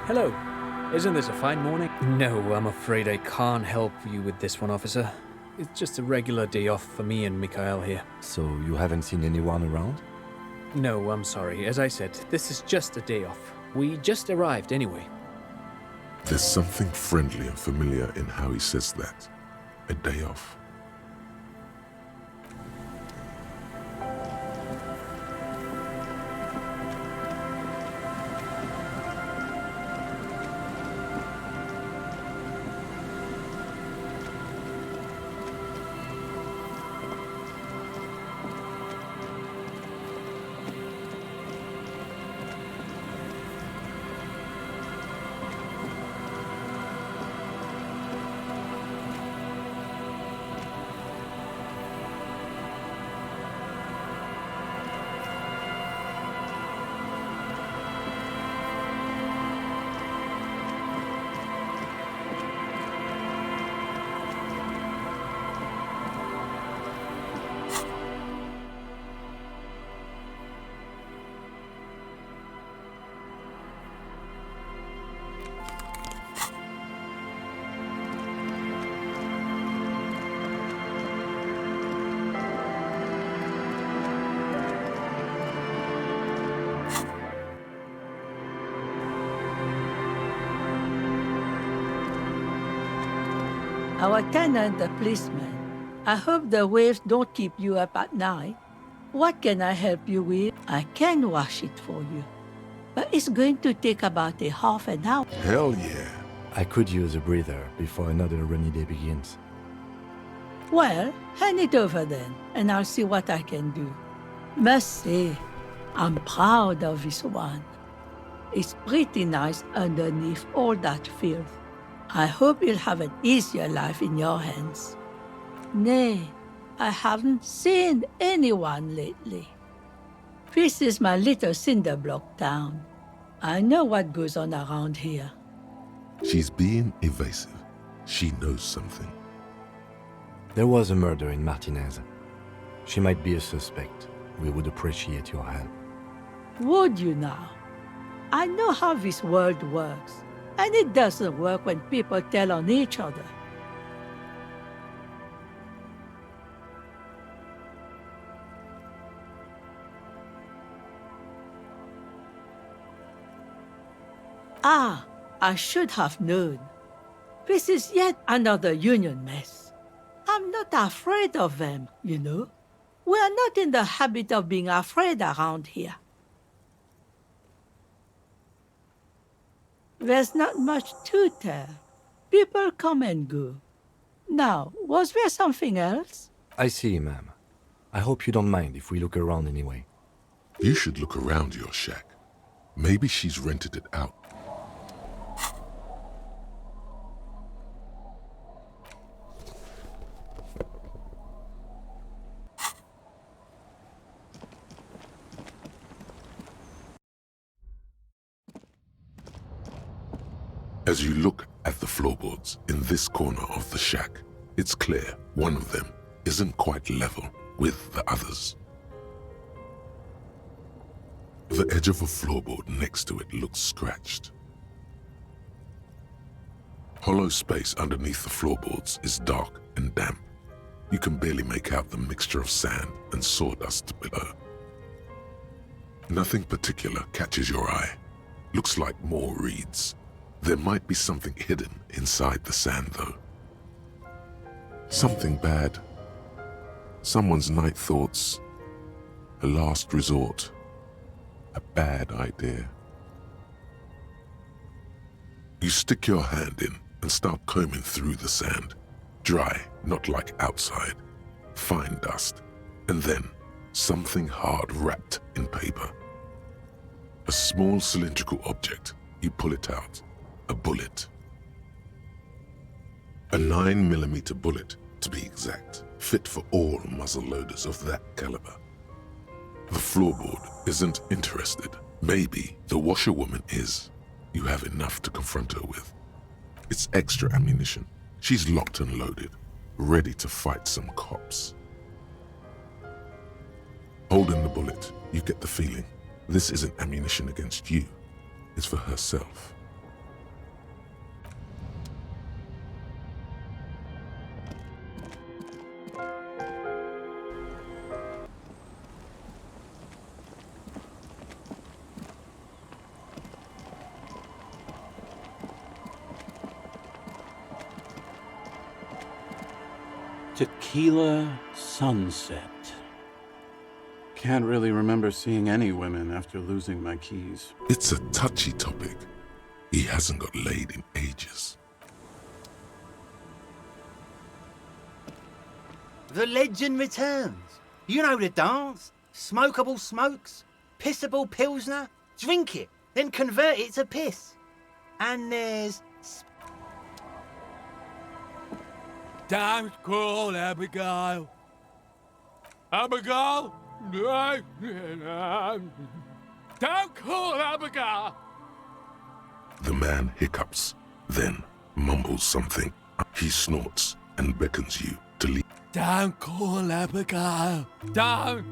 Hello. Isn't this a fine morning? No, I'm afraid I can't help you with this one, officer. It's just a regular day off for me and Mikhail here. So you haven't seen anyone around? No, I'm sorry. As I said, this is just a day off. We just arrived anyway. There's something friendly and familiar in how he says that. A day off. Our tenant, the policeman. I hope the waves don't keep you up at night. What can I help you with? I can wash it for you. But it's going to take about a half an hour. Hell yeah. I could use a breather before another rainy day begins. Well, hand it over then, and I'll see what I can do. Must say, I'm proud of this one. It's pretty nice underneath all that filth. I hope you'll have an easier life in your hands. Nay, I haven't seen anyone lately. This is my little cinder block town. I know what goes on around here. She's being evasive. She knows something. There was a murder in Martinez. She might be a suspect. We would appreciate your help. Would you now? I know how this world works. And it doesn't work when people tell on each other. Ah, I should have known. This is yet another union mess. I'm not afraid of them, you know. We are not in the habit of being afraid around here. There's not much to tell. People come and go. Now, was there something else? I see, ma'am. I hope you don't mind if we look around anyway. You should look around your shack. Maybe she's rented it out. As you look at the floorboards in this corner of the shack, it's clear one of them isn't quite level with the others. The edge of a floorboard next to it looks scratched. Hollow space underneath the floorboards is dark and damp. You can barely make out the mixture of sand and sawdust below. Nothing particular catches your eye. Looks like more reeds. There might be something hidden inside the sand, though. Something bad. Someone's night thoughts. A last resort. A bad idea. You stick your hand in and start combing through the sand. Dry, not like outside. Fine dust. And then something hard wrapped in paper. A small cylindrical object. You pull it out. A bullet. A 9mm bullet, to be exact, fit for all muzzle loaders of that caliber. The floorboard isn't interested. Maybe the washerwoman is. You have enough to confront her with. It's extra ammunition. She's locked and loaded, ready to fight some cops. Holding the bullet, you get the feeling this isn't ammunition against you. It's for herself. Tequila sunset. Can't really remember seeing any women after losing my keys. It's a touchy topic. He hasn't got laid in ages. The legend returns. You know the dance. Smokable smokes, pissable pilsner. Drink it, then convert it to piss. And there's... Don't call Abigail. Abigail? No. Don't call Abigail. The man hiccups, then mumbles something. He snorts and beckons you to leave. Don't call Abigail. Don't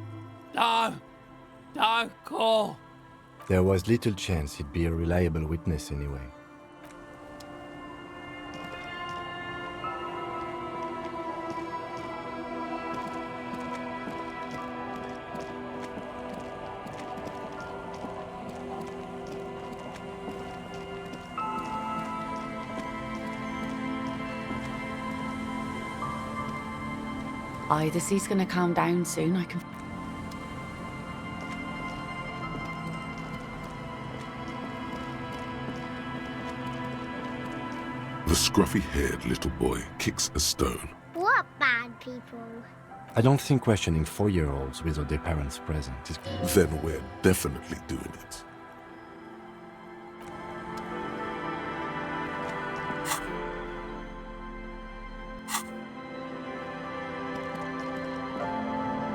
call. There was little chance he'd be a reliable witness anyway. The sea's gonna calm down soon. I can. The scruffy-haired little boy kicks a stone. What bad people? I don't think questioning 4-year-olds without their parents present is... Then we're definitely doing it.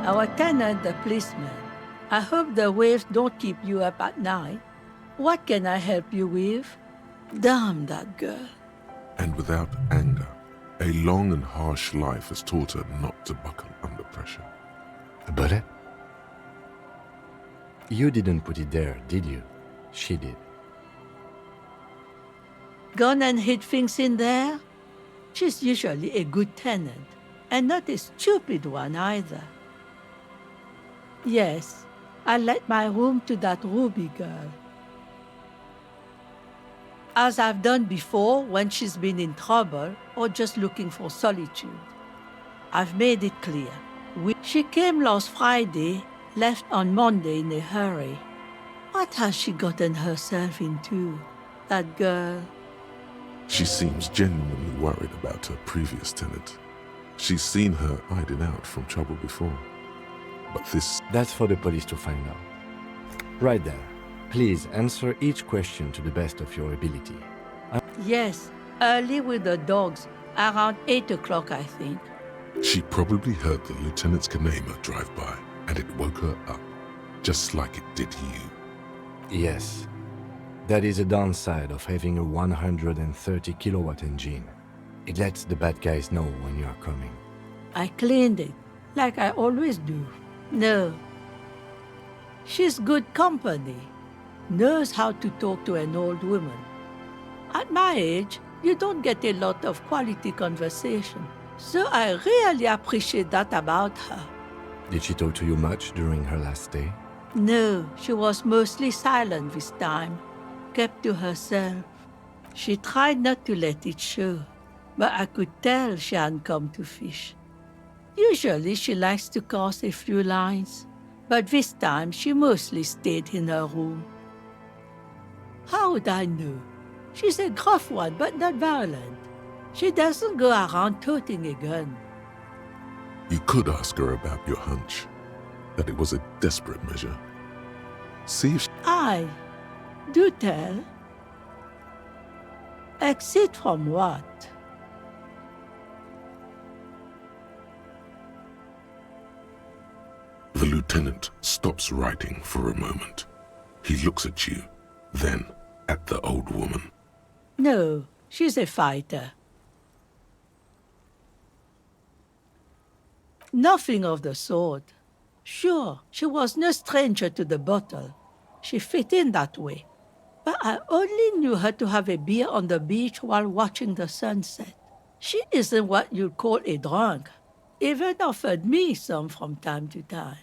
Our tenant, the policeman. I hope the waves don't keep you up at night. What can I help you with? Damn that girl. And without anger, a long and harsh life has taught her not to buckle under pressure. But you didn't put it there, did you? She did. Gone and hid things in there? She's usually a good tenant, and not a stupid one either. Yes, I let my room to that Ruby girl. As I've done before when she's been in trouble or just looking for solitude. I've made it clear. She came last Friday, left on Monday in a hurry. What has she gotten herself into, that girl? She seems genuinely worried about her previous tenant. She's seen her hiding out from trouble before. But this... That's for the police to find out. Right there. Please answer each question to the best of your ability. Yes, early with the dogs, around 8 o'clock, I think. She probably heard the lieutenant's Camionera drive by, and it woke her up, just like it did you. Yes. That is a downside of having a 130 kilowatt engine. It lets the bad guys know when you are coming. I cleaned it, like I always do. No. She's good company. Knows how to talk to an old woman. At my age, you don't get a lot of quality conversation. So I really appreciate that about her. Did she talk to you much during her last stay? No, she was mostly silent this time. Kept to herself. She tried not to let it show, but I could tell she hadn't come to fish. Usually she likes to cross a few lines, but this time she mostly stayed in her room. How would I know? She's a gruff one, but not violent. She doesn't go around toting a gun. You could ask her about your hunch, that it was a desperate measure. See if she... Do tell. Exit from what? The lieutenant stops writing for a moment. He looks at you, then at the old woman. No, she's a fighter. Nothing of the sort. Sure, she was no stranger to the bottle. She fit in that way. But I only knew her to have a beer on the beach while watching the sunset. She isn't what you'd call a drunk. Even offered me some from time to time.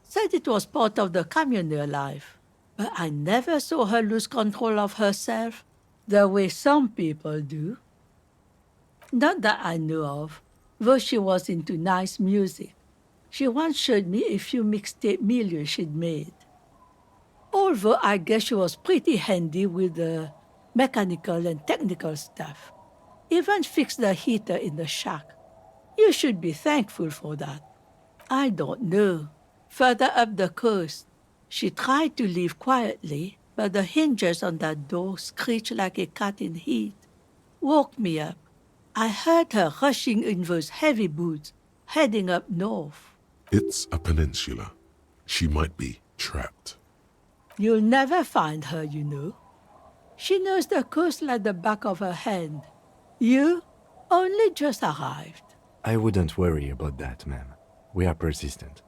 Said it was part of the Camionera life. But I never saw her lose control of herself the way some people do. Not that I know of. though she was into nice music. She once showed me a few mixtape milieux she'd made. Although I guess she was pretty handy with the mechanical and technical stuff. Even fixed the heater in the shack. You should be thankful for that. I don't know. Further up the coast, she tried to leave quietly, but the hinges on that door screeched like a cat in heat. Woke me up. I heard her rushing in those heavy boots, heading up north. It's a peninsula. She might be trapped. You'll never find her, you know. She knows the coast like the back of her hand. You only just arrived. I wouldn't worry about that, ma'am. We are persistent.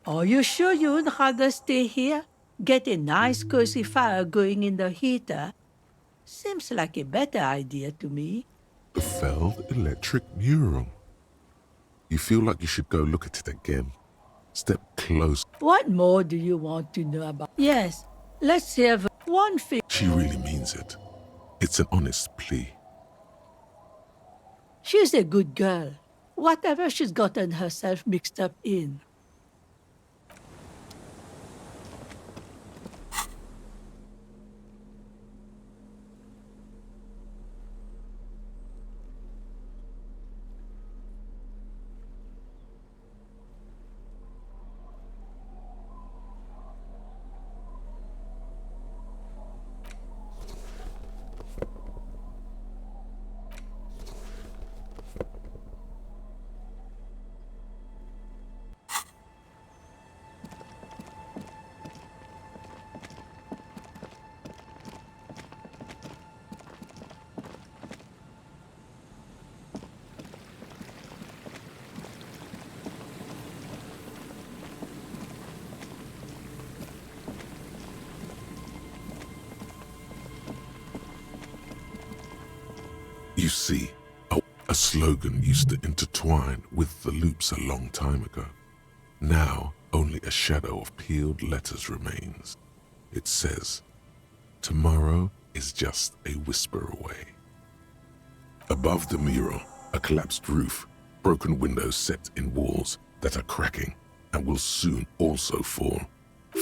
Are you sure you would rather stay here? Get a nice cozy fire going in the heater? Seems like a better idea to me. The failed electric mural. You feel like you should go look at it again. Step close. What more do you want to know about? Yes, let's have one thing. She really means it. It's an honest plea. She's a good girl. Whatever she's gotten herself mixed up in. You see, a slogan used to intertwine with the loops a long time ago. Now, only a shadow of peeled letters remains. It says, "Tomorrow is just a whisper away." Above the mural, a collapsed roof, broken windows set in walls that are cracking and will soon also fall.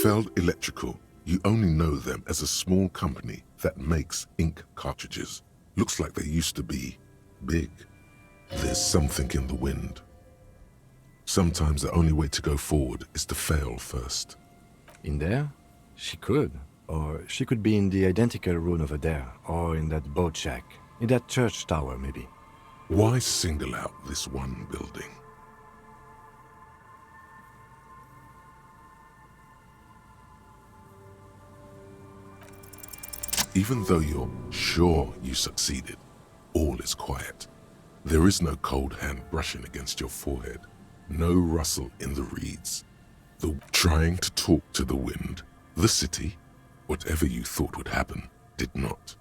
Feld Electrical, you only know them as a small company that makes ink cartridges. Looks like they used to be big. There's something in the wind. Sometimes the only way to go forward is to fail first. In there? She could. Or she could be in the identical room over there, or in that boat shack, in that church tower maybe. Why single out this one building? Even though you're sure you succeeded, all is quiet. There is no cold hand brushing against your forehead, no rustle in the reeds. Trying to talk to the wind, the city, whatever you thought would happen, did not.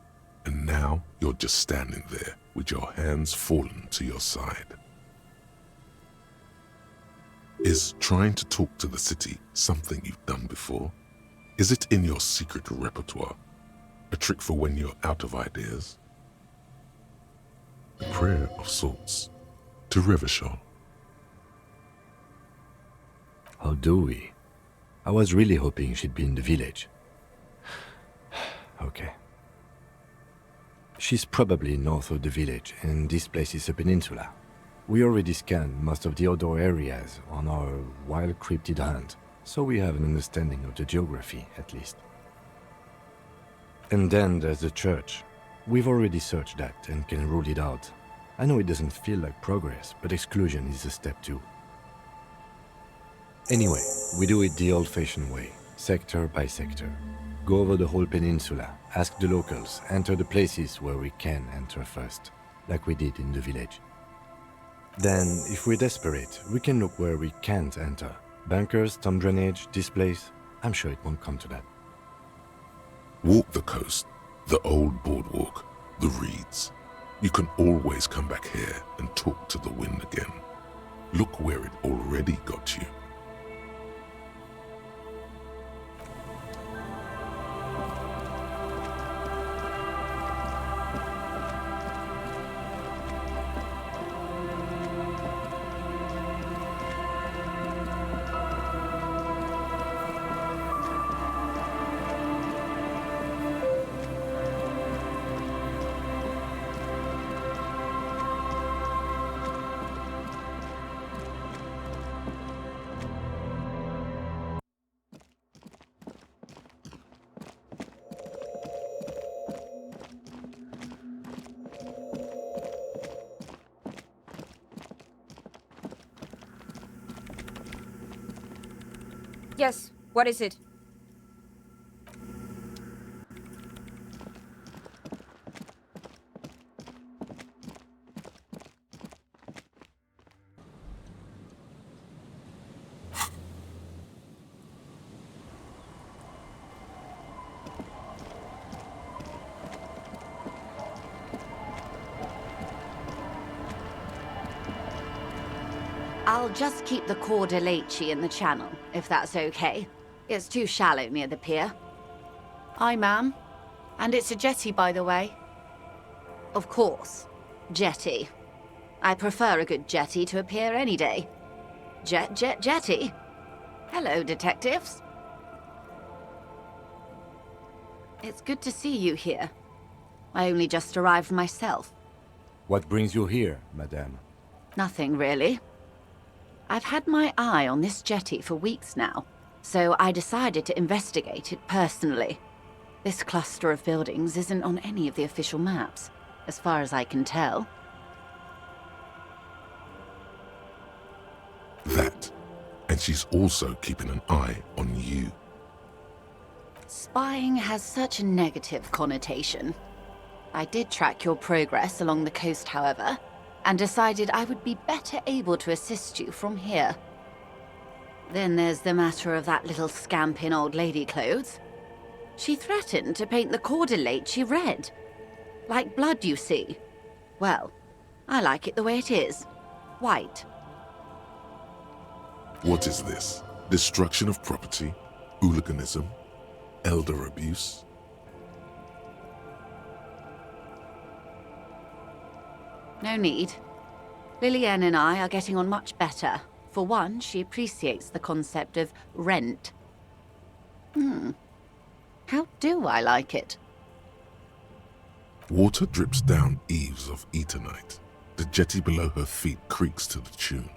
And now you're just standing there with your hands fallen to your side. Is trying to talk to the city something you've done before? Is it in your secret repertoire? A trick for when you're out of ideas? A prayer of sorts to Revachol. How do we? I was really hoping she'd be in the village. Okay. She's probably north of the village, and this place is a peninsula. We already scanned most of the outdoor areas on our wild cryptid hunt, so we have an understanding of the geography, at least. And then there's the church. We've already searched that and can rule it out. I know it doesn't feel like progress, but exclusion is a step too. Anyway, we do it the old-fashioned way, sector by sector. Go over the whole peninsula, ask the locals, enter the places where we can enter first, like we did in the village. Then, if we're desperate, we can look where we can't enter. Bunkers, storm drainage, this place. I'm sure it won't come to that. Walk the coast, the old boardwalk, the reeds. You can always come back here and talk to the wind again. Look where it already got you. Yes, what is it? I'll just keep the corda lacey in the channel, if that's okay. It's too shallow near the pier. Aye, ma'am. And it's a jetty, by the way. Of course. Jetty. I prefer a good jetty to a pier any day. Jetty? Hello, detectives. It's good to see you here. I only just arrived myself. What brings you here, madame? Nothing, really. I've had my eye on this jetty for weeks now, so I decided to investigate it personally. This cluster of buildings isn't on any of the official maps, as far as I can tell. That. And she's also keeping an eye on you. Spying has such a negative connotation. I did track your progress along the coast, however, and decided I would be better able to assist you from here. Then there's the matter of that little scamp in old lady clothes. She threatened to paint the cordelate red. Like blood, you see. Well, I like it the way it is. White. What is this? Destruction of property? Hooliganism? Elder abuse? No need. Lilienne and I are getting on much better. For one, she appreciates the concept of rent. How do I like it? Water drips down eaves of Eternite. The jetty below her feet creaks to the tune.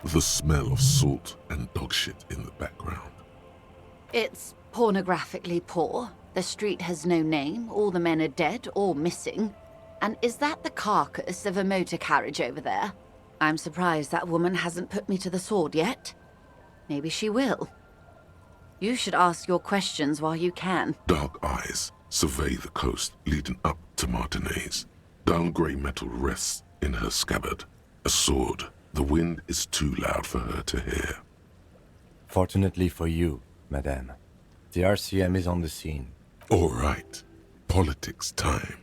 The smell of salt and dog shit in the background. It's pornographically poor. The street has no name. All the men are dead or missing. And is that the carcass of a motor carriage over there? I'm surprised that woman hasn't put me to the sword yet. Maybe she will. You should ask your questions while you can. Dark eyes survey the coast leading up to Martinez. Dull grey metal rests in her scabbard. A sword. The wind is too loud for her to hear. Fortunately for you, madame, the RCM is on the scene. All right. Politics time.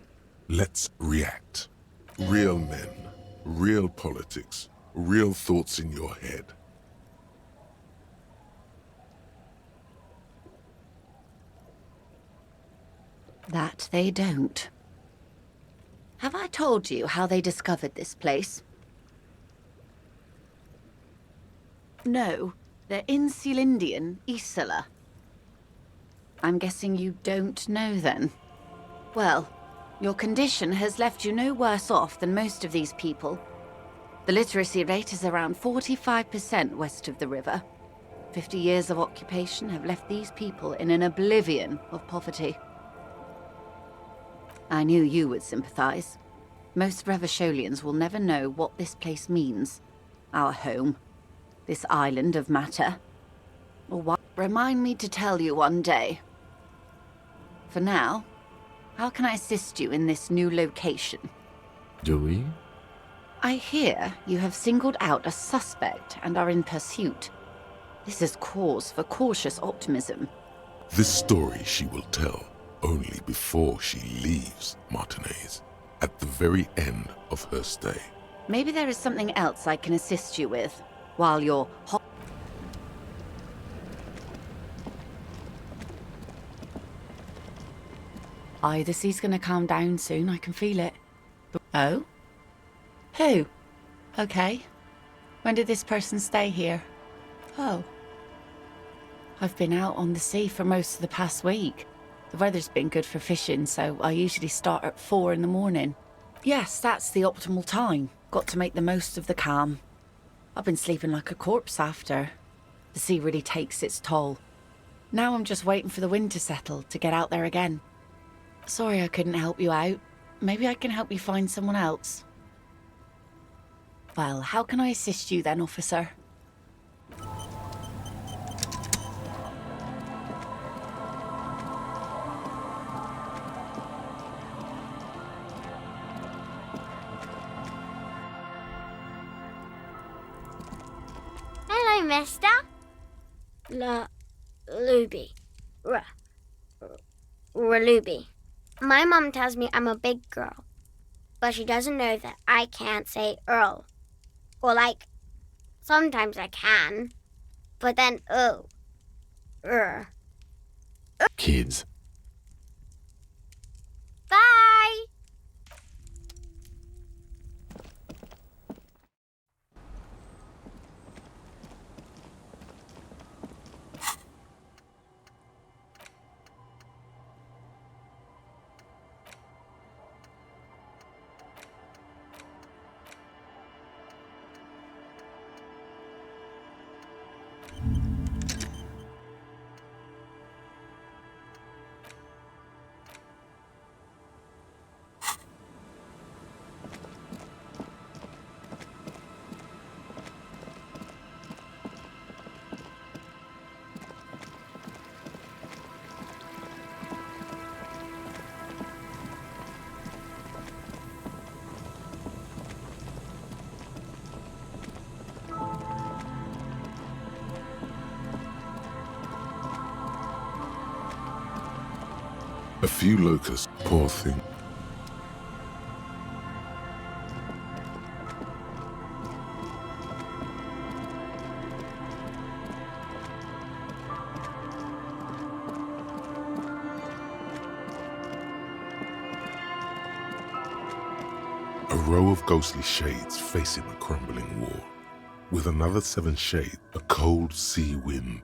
Let's react. Real men, real politics, real thoughts in your head. That they don't. Have I told you how they discovered this place? No, they're in Celindian, Isola. I'm guessing you don't know then. Well, your condition has left you no worse off than most of these people. The literacy rate is around 45% west of the river. 50 years of occupation have left these people in an oblivion of poverty. I knew you would sympathize. Most Revacholians will never know what this place means. Our home. This island of matter. Or what? Remind me to tell you one day. For now, how can I assist you in this new location? Do we? I hear you have singled out a suspect and are in pursuit. This is cause for cautious optimism. This story she will tell only before she leaves Martinez, at the very end of her stay. Maybe there is something else I can assist you with, while you're Aye, the sea's gonna calm down soon, I can feel it. Oh? Who? Okay. When did this person stay here? Oh. I've been out on the sea for most of the past week. The weather's been good for fishing, so I usually start at 4 in the morning. Yes, that's the optimal time. Got to make the most of the calm. I've been sleeping like a corpse after. The sea really takes its toll. Now I'm just waiting for the wind to settle to get out there again. Sorry I couldn't help you out. Maybe I can help you find someone else. Well, how can I assist you then, officer? mister. Ruby. Ruby. My mom tells me I'm a big girl, but she doesn't know that I can't say Earl. Or sometimes I can, but then Kids. Bye! A few locusts, poor thing. A row of ghostly shades facing a crumbling wall. With another 7 shades, a cold sea wind.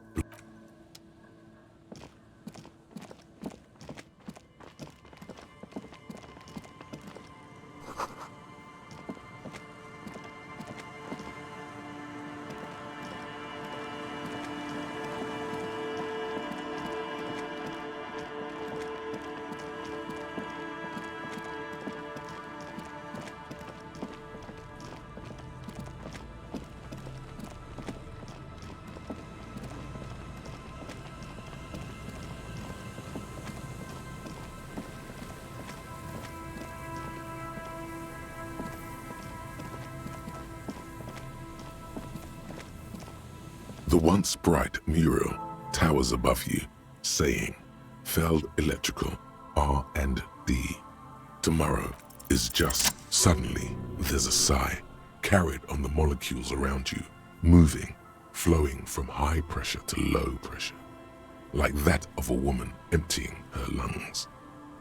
The once bright mural towers above you, saying, Feld Electrical, R&D. Tomorrow is just. Suddenly, there's a sigh, carried on the molecules around you, moving, flowing from high pressure to low pressure, like that of a woman emptying her lungs.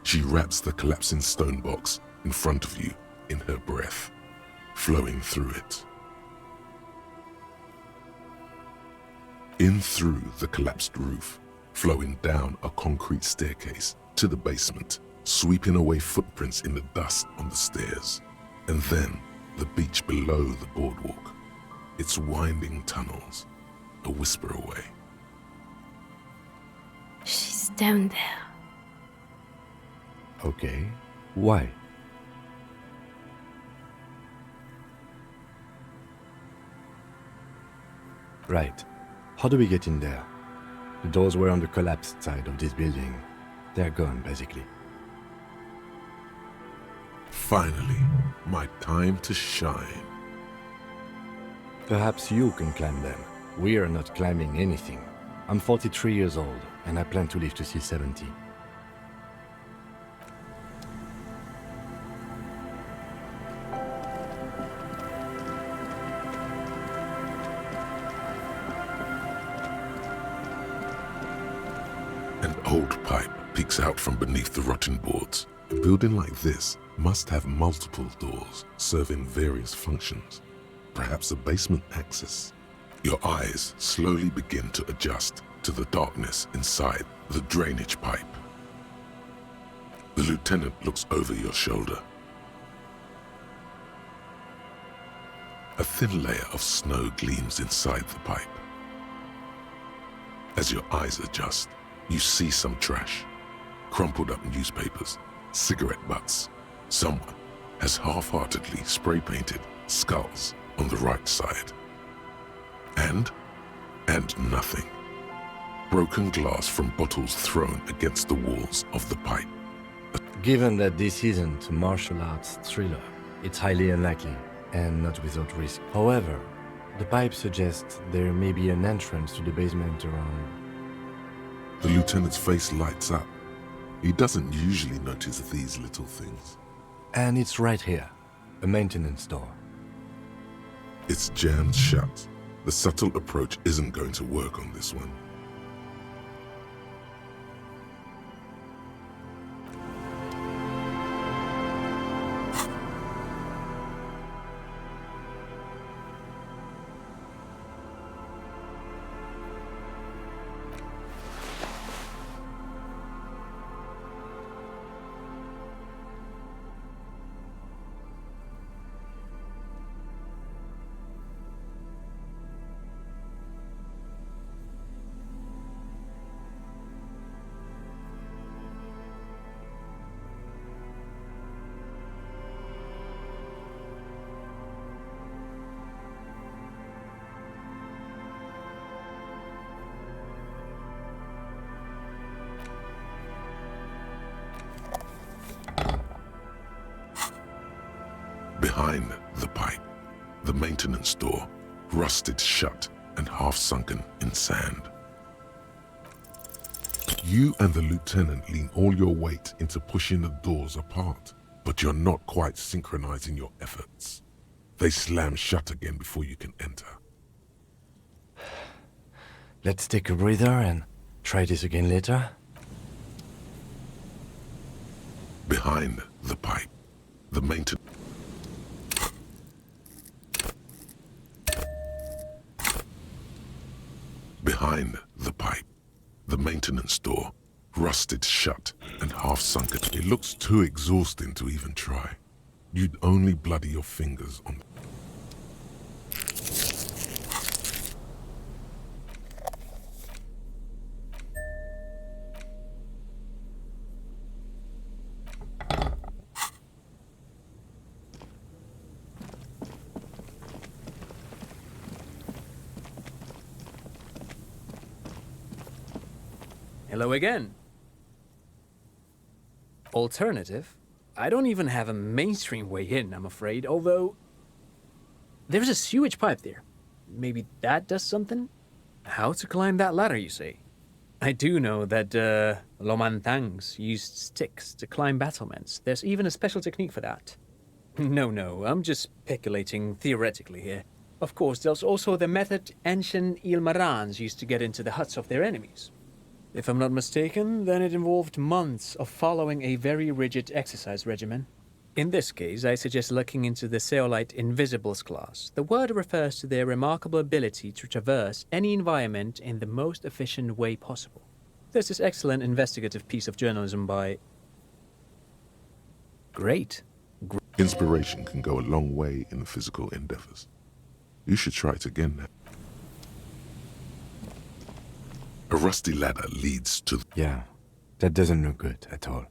She wraps the collapsing stone box in front of you in her breath, flowing through it. In through the collapsed roof, flowing down a concrete staircase to the basement, sweeping away footprints in the dust on the stairs, and then the beach below the boardwalk, its winding tunnels, a whisper away. She's down there. Okay. Why? Right. How do we get in there? The doors were on the collapsed side of this building. They're gone, basically. Finally, my time to shine. Perhaps you can climb them. We are not climbing anything. I'm 43 years old, and I plan to live to see 70. An old pipe peeks out from beneath the rotten boards. A building like this must have multiple doors serving various functions. Perhaps a basement access. Your eyes slowly begin to adjust to the darkness inside the drainage pipe. The lieutenant looks over your shoulder. A thin layer of snow gleams inside the pipe. As your eyes adjust, you see some trash, crumpled up newspapers, cigarette butts. Someone has half-heartedly spray-painted skulls on the right side. And nothing. Broken glass from bottles thrown against the walls of the pipe. Given that this isn't a martial arts thriller, it's highly unlikely, and not without risk. However, The pipe suggests there may be an entrance to the basement around. The lieutenant's face lights up. He doesn't usually notice these little things. And it's right here, a maintenance door. It's jammed shut. The subtle approach isn't going to work on this one. Behind the pipe, the maintenance door, rusted shut and half sunken in sand. You and the lieutenant lean all your weight into pushing the doors apart, but you're not quite synchronizing your efforts. They slam shut again before you can enter. Let's take a breather and try this again later. Behind the pipe, the maintenance... Behind the pipe, the maintenance door, rusted shut and half sunken. It looks too exhausting to even try. You'd only bloody your fingers on... Hello again. Alternative? I don't even have a mainstream way in, I'm afraid, although... There's a sewage pipe there. Maybe that does something? How to climb that ladder, you say? I do know that, Lomantangs used sticks to climb battlements. There's even a special technique for that. No, I'm just speculating theoretically here. Of course, there's also the method ancient Ilmarans used to get into the huts of their enemies. If I'm not mistaken, then it involved months of following a very rigid exercise regimen. In this case, I suggest looking into the Zeolite Invisibles class. The word refers to their remarkable ability to traverse any environment in the most efficient way possible. There's this excellent investigative piece of journalism by... Great. Inspiration can go a long way in physical endeavors. You should try it again now. A rusty ladder leads to... Yeah, that doesn't look good at all.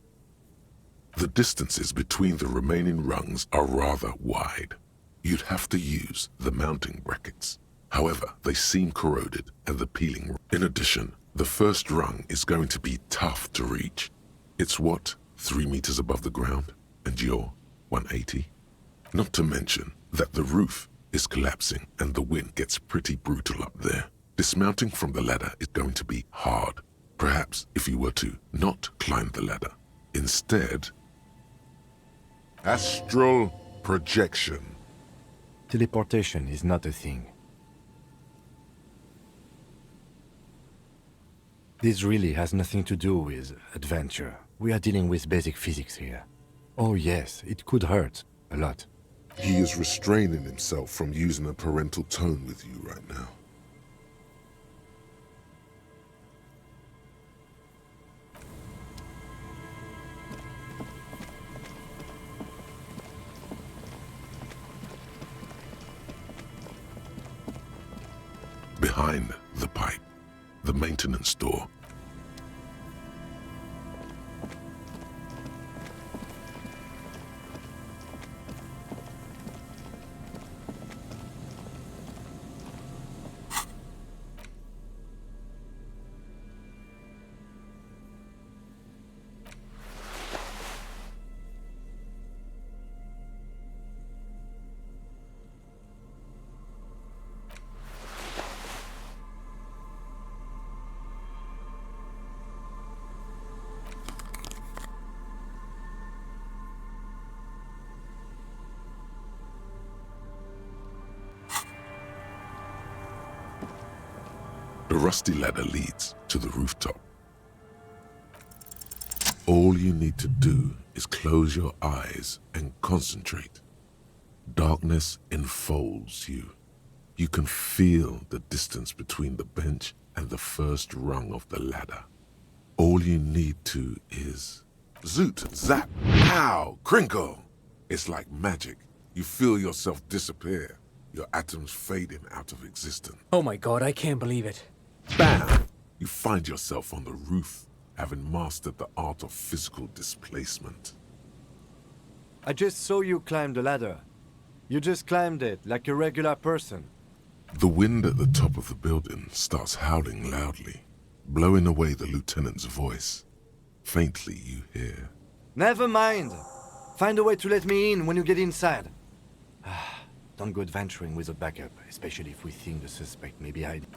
The distances between the remaining rungs are rather wide. You'd have to use the mounting brackets. However, they seem corroded and the peeling... In addition, the first rung is going to be tough to reach. It's what, 3 meters above the ground? And you're 180? Not to mention that the roof is collapsing and the wind gets pretty brutal up there. Dismounting from the ladder is going to be hard. Perhaps if you were to not climb the ladder. Instead... Astral projection. Teleportation is not a thing. This really has nothing to do with adventure. We are dealing with basic physics here. Oh yes, it could hurt. A lot. He is restraining himself from using a parental tone with you right now. Behind the pipe, the maintenance door. The rusty ladder leads to the rooftop. All you need to do is close your eyes and concentrate. Darkness enfolds you. You can feel the distance between the bench and the first rung of the ladder. All you need to is zoot, zap, pow, crinkle. It's like magic. You feel yourself disappear, your atoms fading out of existence. Oh my god, I can't believe it. Bam! You find yourself on the roof, having mastered the art of physical displacement. I just saw you climb the ladder. You just climbed it like a regular person. The wind at the top of the building starts howling loudly, blowing away the lieutenant's voice. Faintly you hear, Never mind. Find a way to let me in when you get inside. Don't go adventuring with a backup, especially if we think the suspect may be hiding.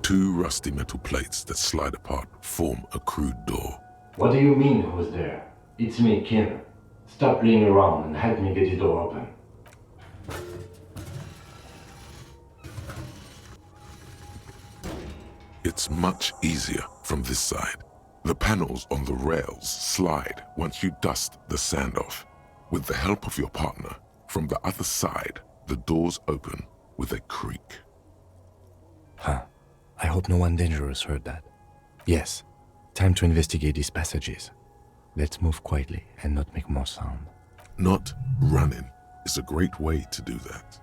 Two rusty metal plates that slide apart form a crude door. What do you mean, who's there? It's me, Kim. Stop playing around and help me get the door open. It's much easier from this side. The panels on the rails slide once you dust the sand off. With the help of your partner, from the other side, the doors open with a creak. Huh. I hope no one dangerous heard that. Yes, time to investigate these passages. Let's move quietly and not make more sound. Not running is a great way to do that.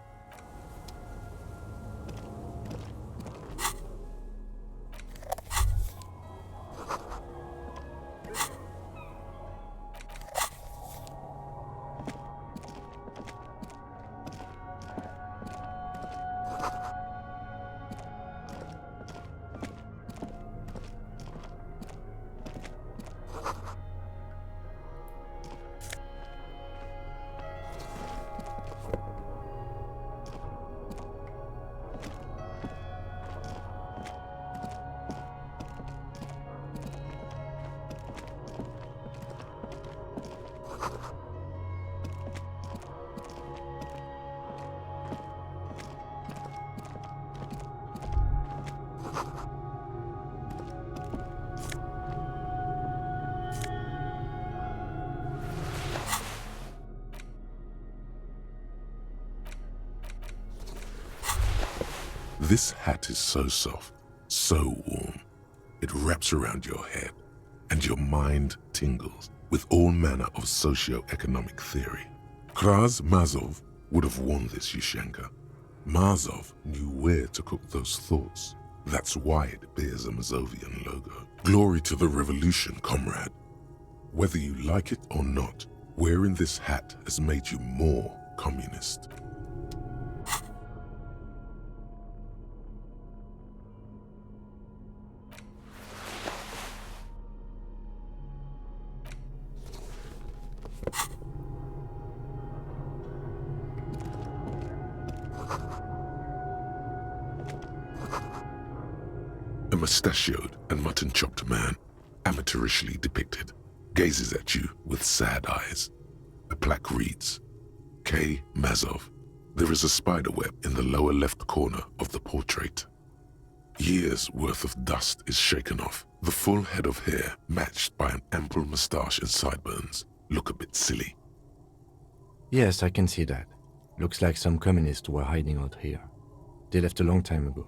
This hat is so soft, so warm. It wraps around your head, and your mind tingles with all manner of socio-economic theory. Kraz Mazov would have worn this Yushenka. Mazov knew where to cook those thoughts. That's why it bears a Mazovian logo. Glory to the revolution, comrade. Whether you like it or not, wearing this hat has made you more communist. A mustachioed and mutton-chopped man, amateurishly depicted, gazes at you with sad eyes. A plaque reads, K. Mazov. There is a spider web in the lower left corner of the portrait. Years' worth of dust is shaken off. The full head of hair, matched by an ample moustache and sideburns, look a bit silly. Yes, I can see that. Looks like some communists were hiding out here. They left a long time ago.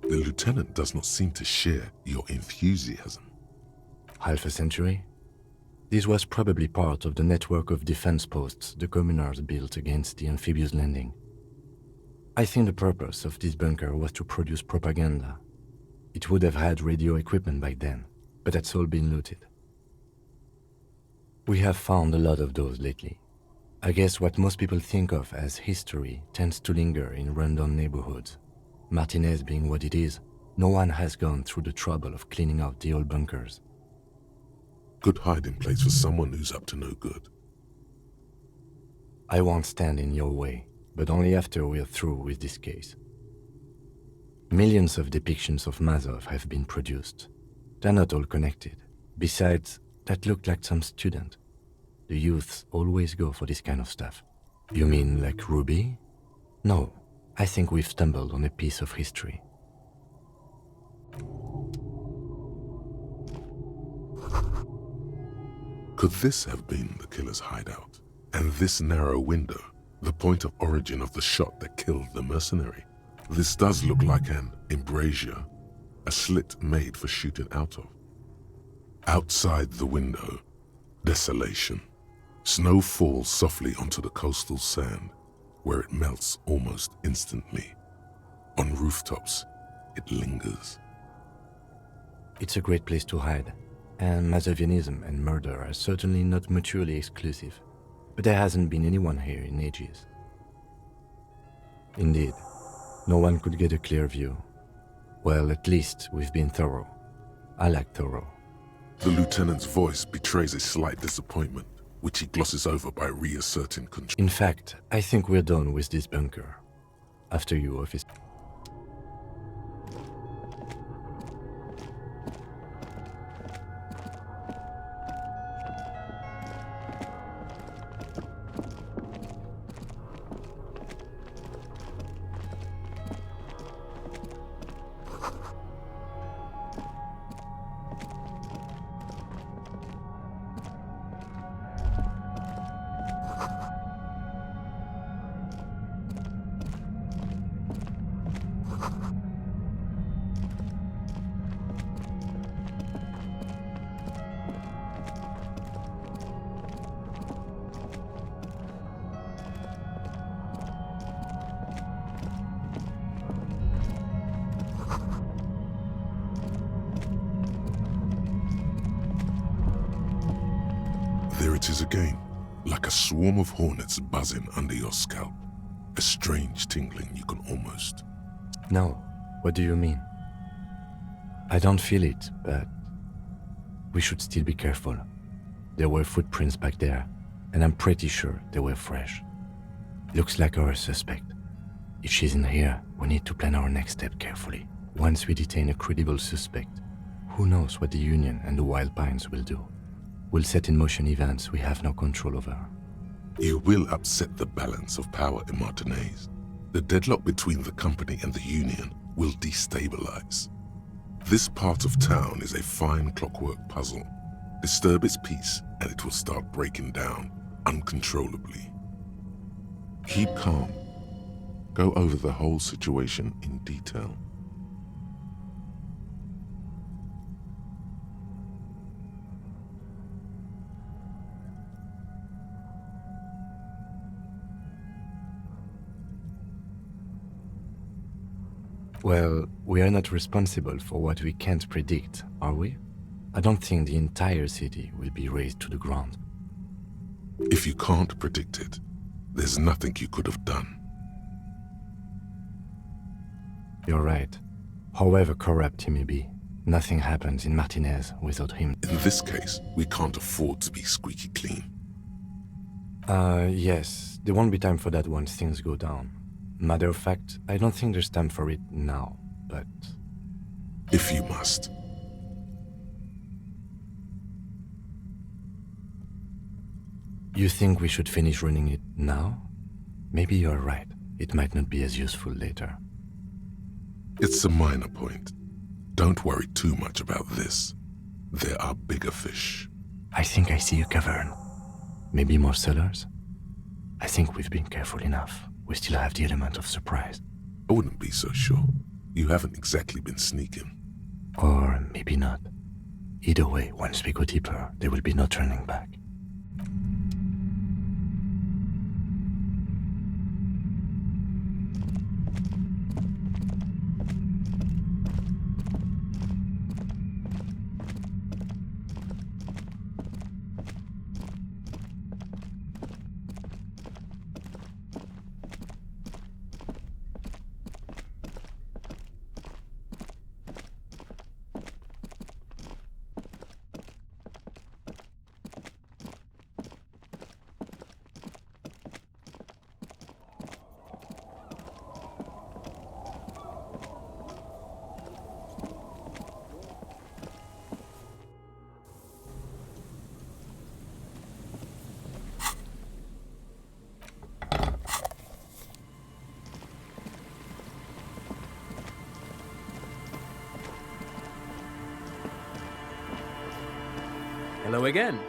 The lieutenant does not seem to share your enthusiasm. Half a century? This was probably part of the network of defense posts the communards built against the amphibious landing. I think the purpose of this bunker was to produce propaganda. It would have had radio equipment back then, but that's all been looted. We have found a lot of those lately. I guess what most people think of as history tends to linger in rundown neighborhoods. Martinez being what it is, no one has gone through the trouble of cleaning out the old bunkers. Good hiding place for someone who's up to no good. I won't stand in your way, but only after we're through with this case. Millions of depictions of Mazov have been produced. They're not all connected. Besides, that looked like some student. The youths always go for this kind of stuff. You mean like Ruby? No, I think we've stumbled on a piece of history. Could this have been the killer's hideout? And this narrow window, the point of origin of the shot that killed the mercenary? This does look like an embrasure, a slit made for shooting out of. Outside the window, desolation. Snow falls softly onto the coastal sand, where it melts almost instantly. On rooftops, it lingers. It's a great place to hide, and Mazovianism and murder are certainly not mutually exclusive, but there hasn't been anyone here in ages. Indeed, no one could get a clear view. Well, at least we've been thorough. I like thorough. The lieutenant's voice betrays a slight disappointment, which he glosses over by reasserting control. In fact, I think we're done with this bunker. After you, officer. There it is again, like a swarm of hornets buzzing under your scalp. A strange tingling you can almost... No, what do you mean? I don't feel it, but we should still be careful. There were footprints back there, and I'm pretty sure they were fresh. Looks like our suspect. If she's in here, we need to plan our next step carefully. Once we detain a credible suspect, who knows what the Union and the Wild Pines will do? We'll set in motion events we have no control over. You will upset the balance of power in Martinez. The deadlock between the company and the Union will destabilize. This part of town is a fine clockwork puzzle. Disturb its peace and it will start breaking down uncontrollably. Keep calm. Go over the whole situation in detail. Well, we are not responsible for what we can't predict, are we? I don't think the entire city will be razed to the ground. If you can't predict it, there's nothing you could have done. You're right. However corrupt he may be, nothing happens in Martinez without him. In this case, we can't afford to be squeaky clean. Yes, there won't be time for that once things go down. Matter of fact, I don't think there's time for it now, but... If you must. You think we should finish running it now? Maybe you're right. It might not be as useful later. It's a minor point. Don't worry too much about this. There are bigger fish. I think I see a cavern. Maybe more cellars? I think we've been careful enough. We still have the element of surprise. I wouldn't be so sure. You haven't exactly been sneaking. Or maybe not. Either way, once we go deeper, there will be no turning back. Hello again.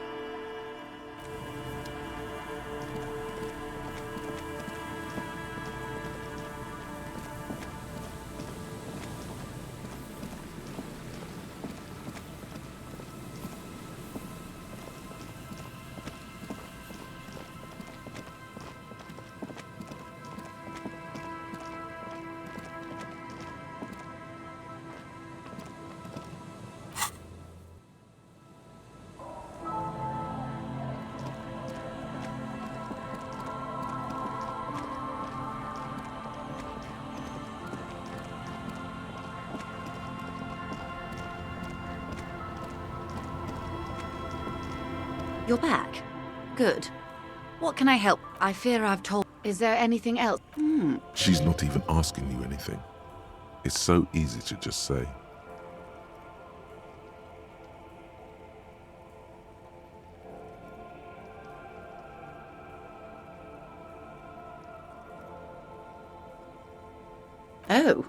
You're back. Good. What can I help? I fear I've told... Is there anything else? She's not even asking you anything. It's so easy to just say. Oh.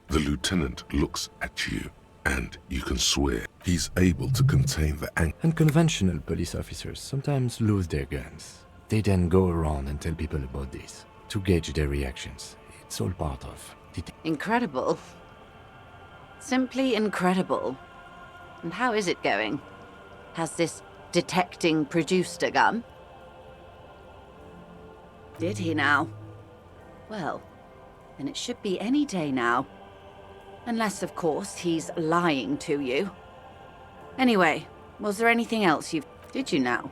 The lieutenant looks at you, and you can swear he's able to contain the anger. Unconventional police officers sometimes lose their guns. They then go around and tell people about this, to gauge their reactions. It's all part of it. Incredible. Simply incredible. And how is it going? Has this detecting produced a gun? Did he now? Well, then it should be any day now. Unless, of course, he's lying to you. Anyway, was there anything else you... Did you now?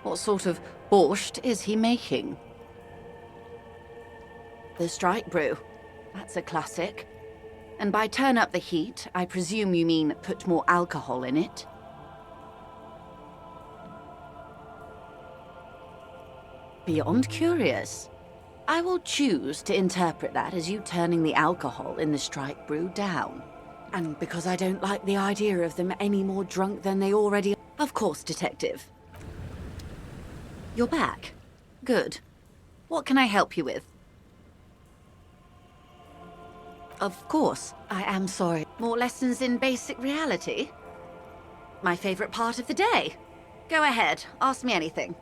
What sort of borscht is he making? The strike brew. That's a classic. And by turn up the heat, I presume you mean put more alcohol in it? Beyond curious. I will choose to interpret that as you turning the alcohol in the strike brew down. And because I don't like the idea of them any more drunk than they already are. Of course, Detective. You're back. Good. What can I help you with? Of course. I am sorry. More lessons in basic reality? My favorite part of the day. Go ahead. Ask me anything.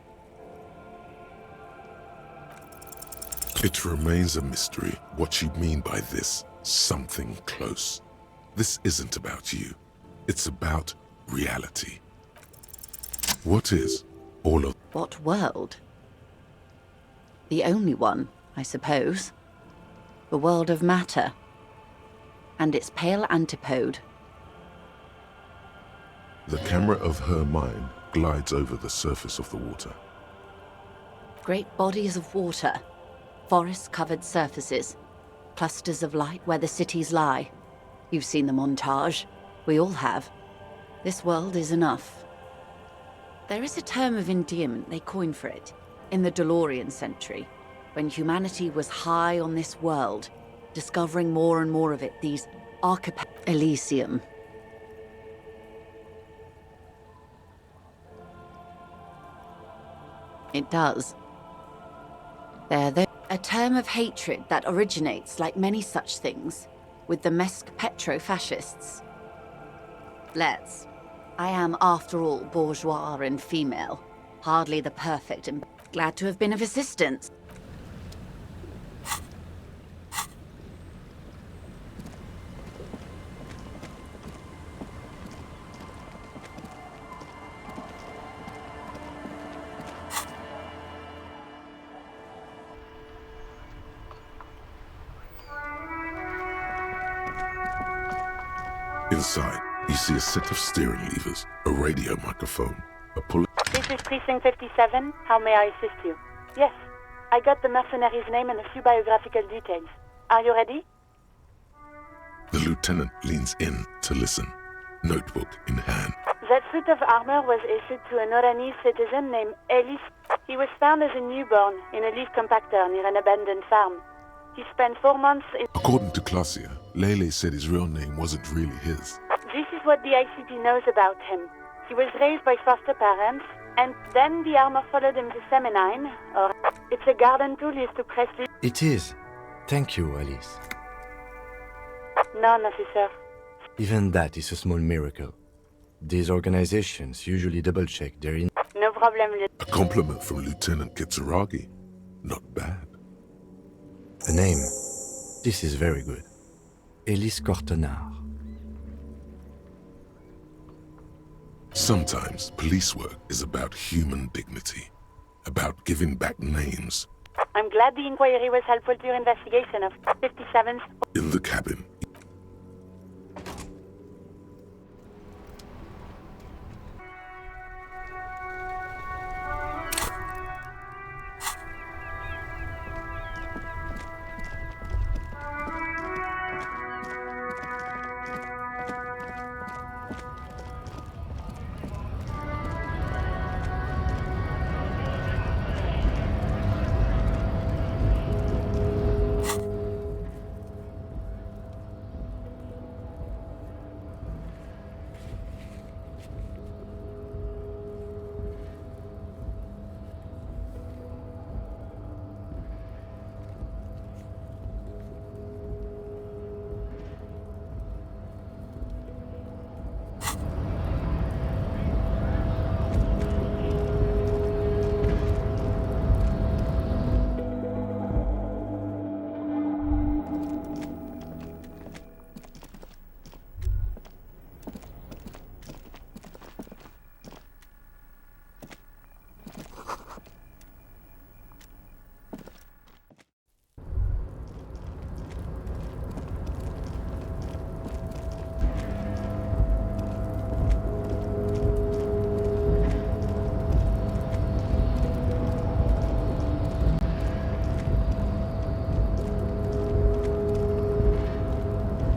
It remains a mystery what you mean by this something close. This isn't about you. It's about reality. What is all of... What world? The only one, I suppose. The world of matter. And its pale antipode. The camera of her mind glides over the surface of the water. Great bodies of water. Forest-covered surfaces. Clusters of light where the cities lie. You've seen the montage. We all have. This world is enough. There is a term of endearment they coined for it, in the DeLorean century, when humanity was high on this world, discovering more and more of it, these Elysium. It does. A term of hatred that originates, like many such things, with the Mesk petro-fascists. I am, after all, bourgeois and female. Hardly the perfect and glad to have been of assistance. Inside, you see a set of steering levers, a radio microphone, a pull. This is Precinct 57. How may I assist you? Yes, I got the mercenary's name and a few biographical details. Are you ready? The lieutenant leans in to listen, notebook in hand. That suit of armor was issued to an Oranese citizen named Ellis. He was found as a newborn in a leaf compactor near an abandoned farm. He spent 4 months in... According to Clausia, Lele said his real name wasn't really his. This is what the ICP knows about him. He was raised by foster parents, and then the armor followed him to Seminine, or... It's a garden tool used to press... It is. Thank you, Alice. Non, officer. Even that is a small miracle. These organizations usually double-check their... No problem, A compliment from Lieutenant Kitsuragi. Not bad. A name. This is very good. Elise Cortenard. Sometimes police work is about human dignity, about giving back names. I'm glad the inquiry was helpful to your investigation of 57's... In the cabin,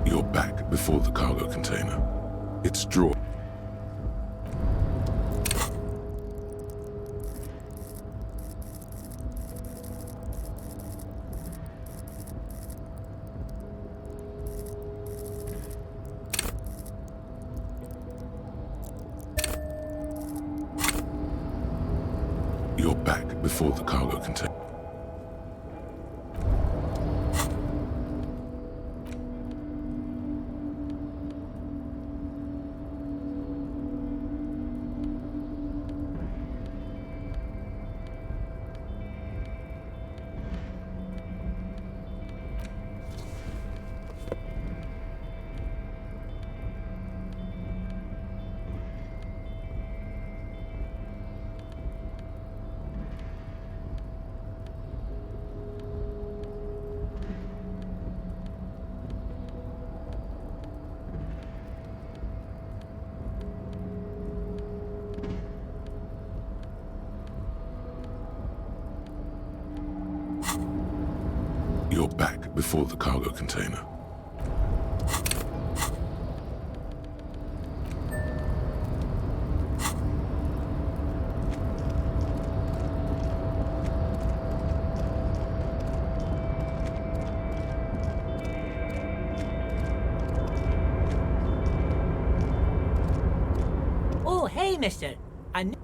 you're back before the cargo container. It's drawn. You're back before the cargo container. You're back before the cargo container. Oh, hey, mister.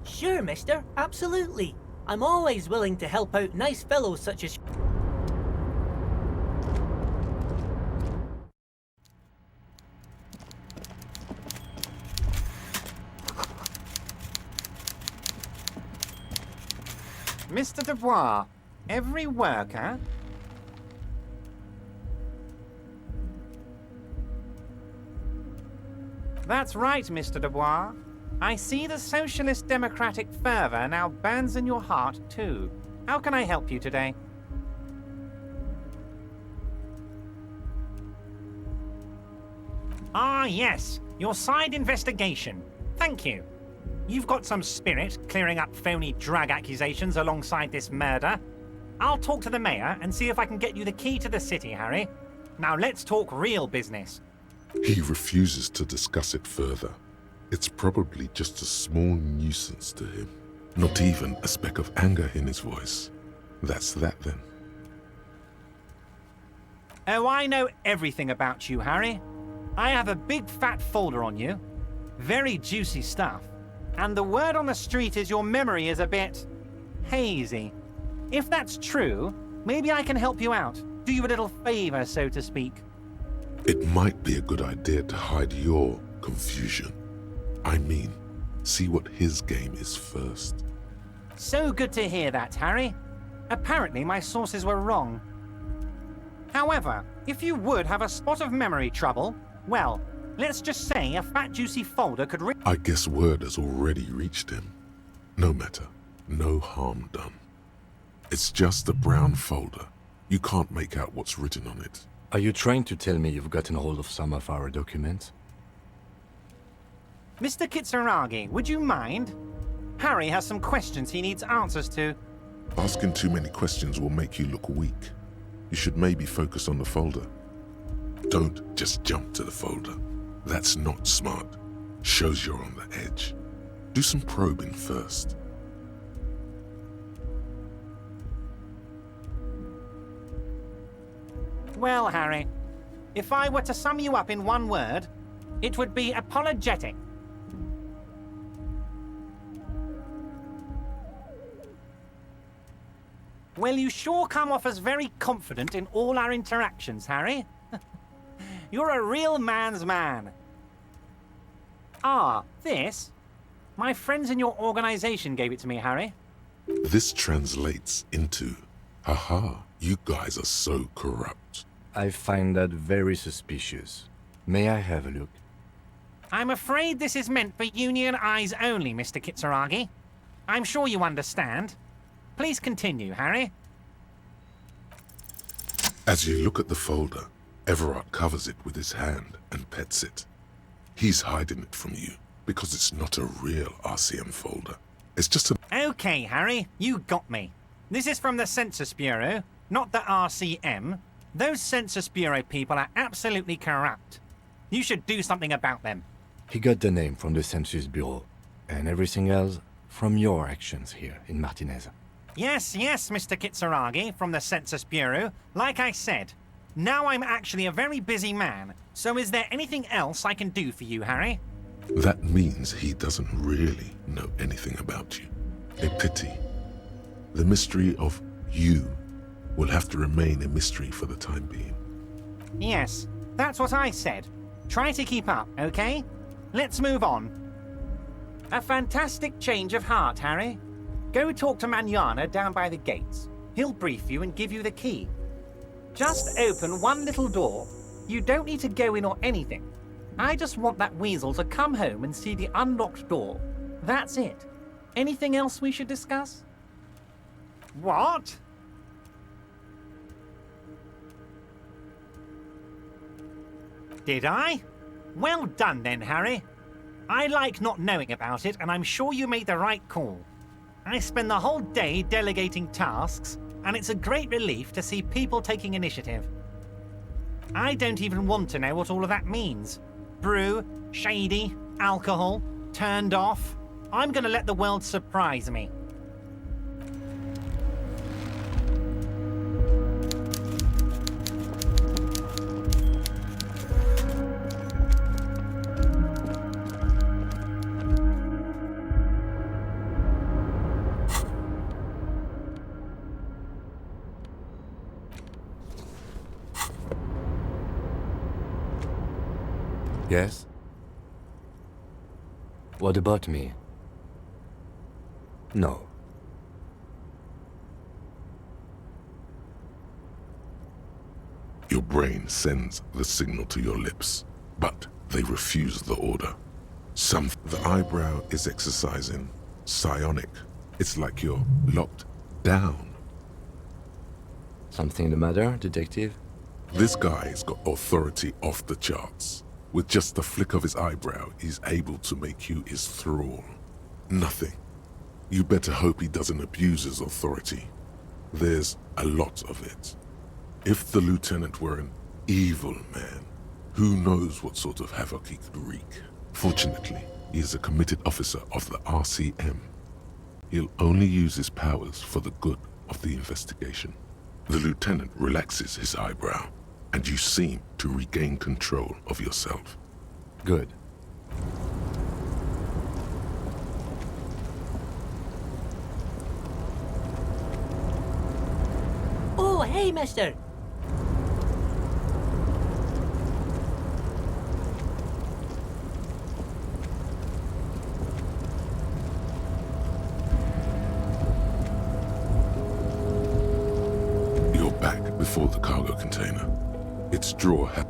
Sure, mister. Absolutely. I'm always willing to help out nice fellows such as... Mr. Dubois, every worker... That's right, Mr. Dubois. I see the socialist democratic fervor now burns in your heart, too. How can I help you today? Ah, yes. Your side investigation. Thank you. You've got some spirit clearing up phony drug accusations alongside this murder. I'll talk to the mayor and see if I can get you the key to the city, Harry. Now let's talk real business. He refuses to discuss it further. It's probably just a small nuisance to him. Not even a speck of anger in his voice. That's that then. Oh, I know everything about you, Harry. I have a big fat folder on you. Very juicy stuff. And the word on the street is your memory is a bit hazy. If that's true, maybe I can help you out. Do you a little favor, so to speak. It might be a good idea to hide your confusion. I mean, see what his game is first. So good to hear that, Harry. Apparently my sources were wrong. However, if you would have a spot of memory trouble, well, let's just say a fat juicy folder could I guess word has already reached him. No matter. No harm done. It's just a brown folder. You can't make out what's written on it. Are you trying to tell me you've gotten hold of some of our documents? Mr. Kitsuragi, would you mind? Harry has some questions he needs answers to. Asking too many questions will make you look weak. You should maybe focus on the folder. Don't just jump to the folder. That's not smart. Shows you're on the edge. Do some probing first. Well, Harry, if I were to sum you up in one word, it would be apologetic. Well, you sure come off as very confident in all our interactions, Harry. You're a real man's man. Ah, this? My friends in your organization gave it to me, Harry. This translates into, haha, you guys are so corrupt. I find that very suspicious. May I have a look? I'm afraid this is meant for union eyes only, Mr. Kitsuragi. I'm sure you understand. Please continue, Harry. As you look at the folder, Everard covers it with his hand and pets it. He's hiding it from you because it's not a real RCM folder. It's just a... Okay, Harry, you got me. This is from the Census Bureau, not the RCM. Those Census Bureau people are absolutely corrupt. You should do something about them. He got the name from the Census Bureau, and everything else from your actions here in Martinez. Yes, Mr. Kitsuragi, from the Census Bureau. Like I said, now I'm actually a very busy man, so is there anything else I can do for you, Harry? That means he doesn't really know anything about you. A pity. The mystery of you will have to remain a mystery for the time being. Yes, that's what I said. Try to keep up, okay? Let's move on. A fantastic change of heart, Harry. Go talk to Manana down by the gates. He'll brief you and give you the key. Just open one little door. You don't need to go in or anything. I just want that weasel to come home and see the unlocked door. That's it. Anything else we should discuss? What? Did I? Well done then, Harry. I like not knowing about it, and I'm sure you made the right call. I spend the whole day delegating tasks, and it's a great relief to see people taking initiative. I don't even want to know what all of that means. Brew, shady, alcohol, turned off. I'm gonna let the world surprise me. Yes? What about me? No. Your brain sends the signal to your lips, but they refuse the order. The eyebrow is exercising psionic. It's like you're locked down. Something the matter, detective? This guy's got authority off the charts. With just the flick of his eyebrow, he's able to make you his thrall. Nothing. You better hope he doesn't abuse his authority. There's a lot of it. If the lieutenant were an evil man, who knows what sort of havoc he could wreak. Fortunately, he is a committed officer of the RCM. He'll only use his powers for the good of the investigation. The lieutenant relaxes his eyebrow, and you seem to regain control of yourself. Good. Oh, hey, mister. You're back before the cargo container. Its drawer had...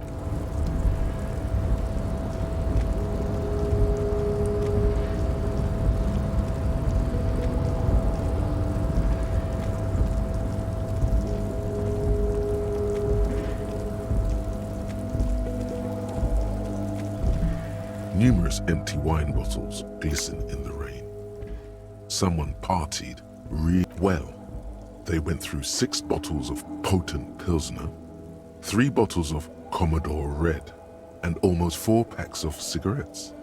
Numerous empty wine bottles glisten in the rain. Someone partied really well. They went through 6 bottles of potent Pilsner, 3 bottles of Commodore Red, and almost 4 packs of cigarettes.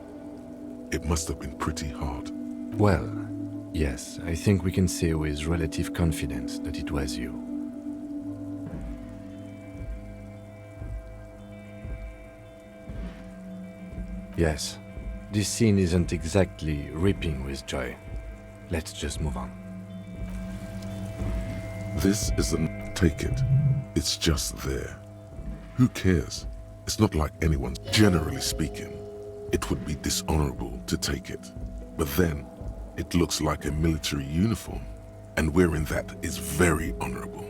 It must have been pretty hard. Well, yes, I think we can say with relative confidence that it was you. Yes, this scene isn't exactly ripping with joy. Let's just move on. This isn't take it. It's just there. Who cares? It's not like anyone. Generally speaking, it would be dishonorable to take it. But then, it looks like a military uniform, and wearing that is very honorable.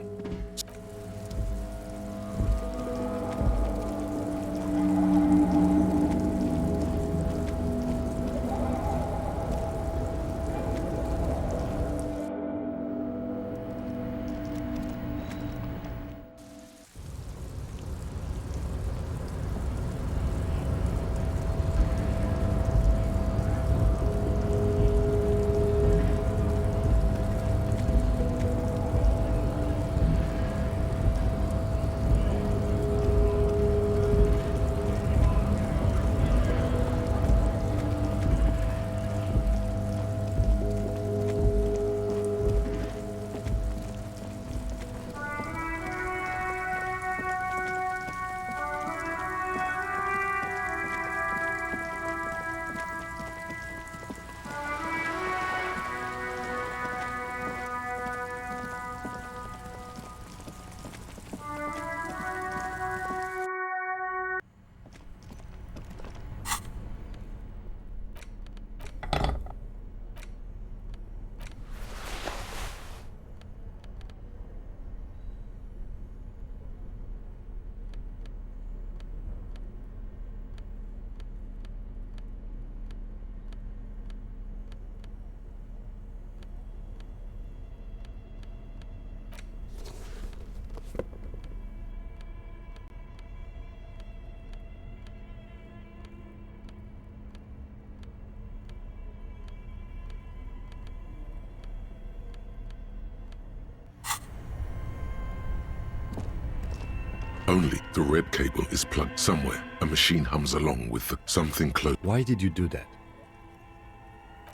Only the red cable is plugged somewhere. A machine hums along with something close. Why did you do that?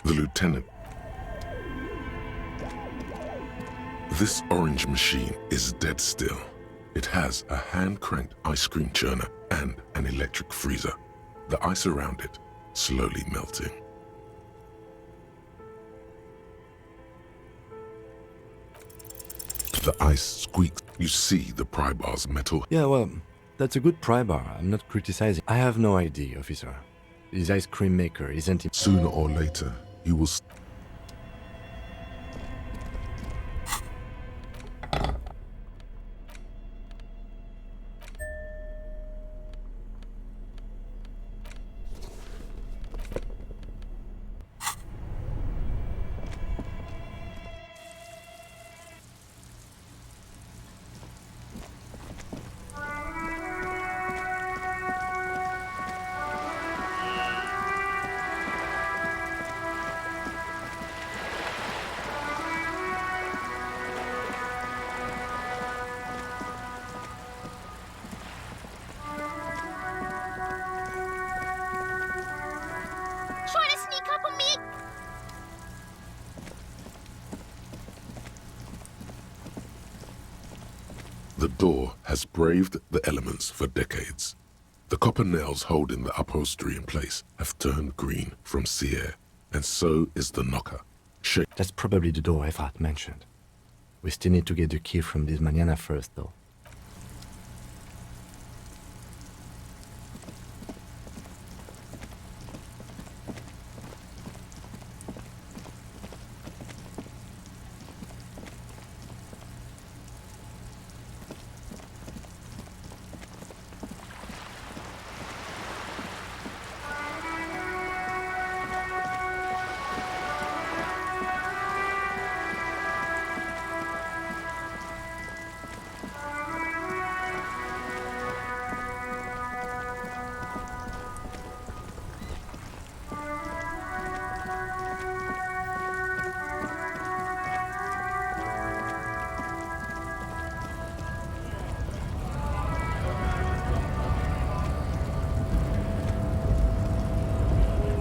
The lieutenant. This orange machine is dead still. It has a hand-cranked ice cream churner and an electric freezer. The ice around it slowly melting. The ice squeaks. You see the pry bar's metal. Yeah, well, that's a good pry bar. I'm not criticizing. I have no idea, officer. This ice cream maker isn't it? Sooner or later, you will... door has braved the elements for decades. The copper nails holding the upholstery in place have turned green from sea air, and so is the knocker. That's probably the door Efrat mentioned. We still need to get the key from this manana first, though.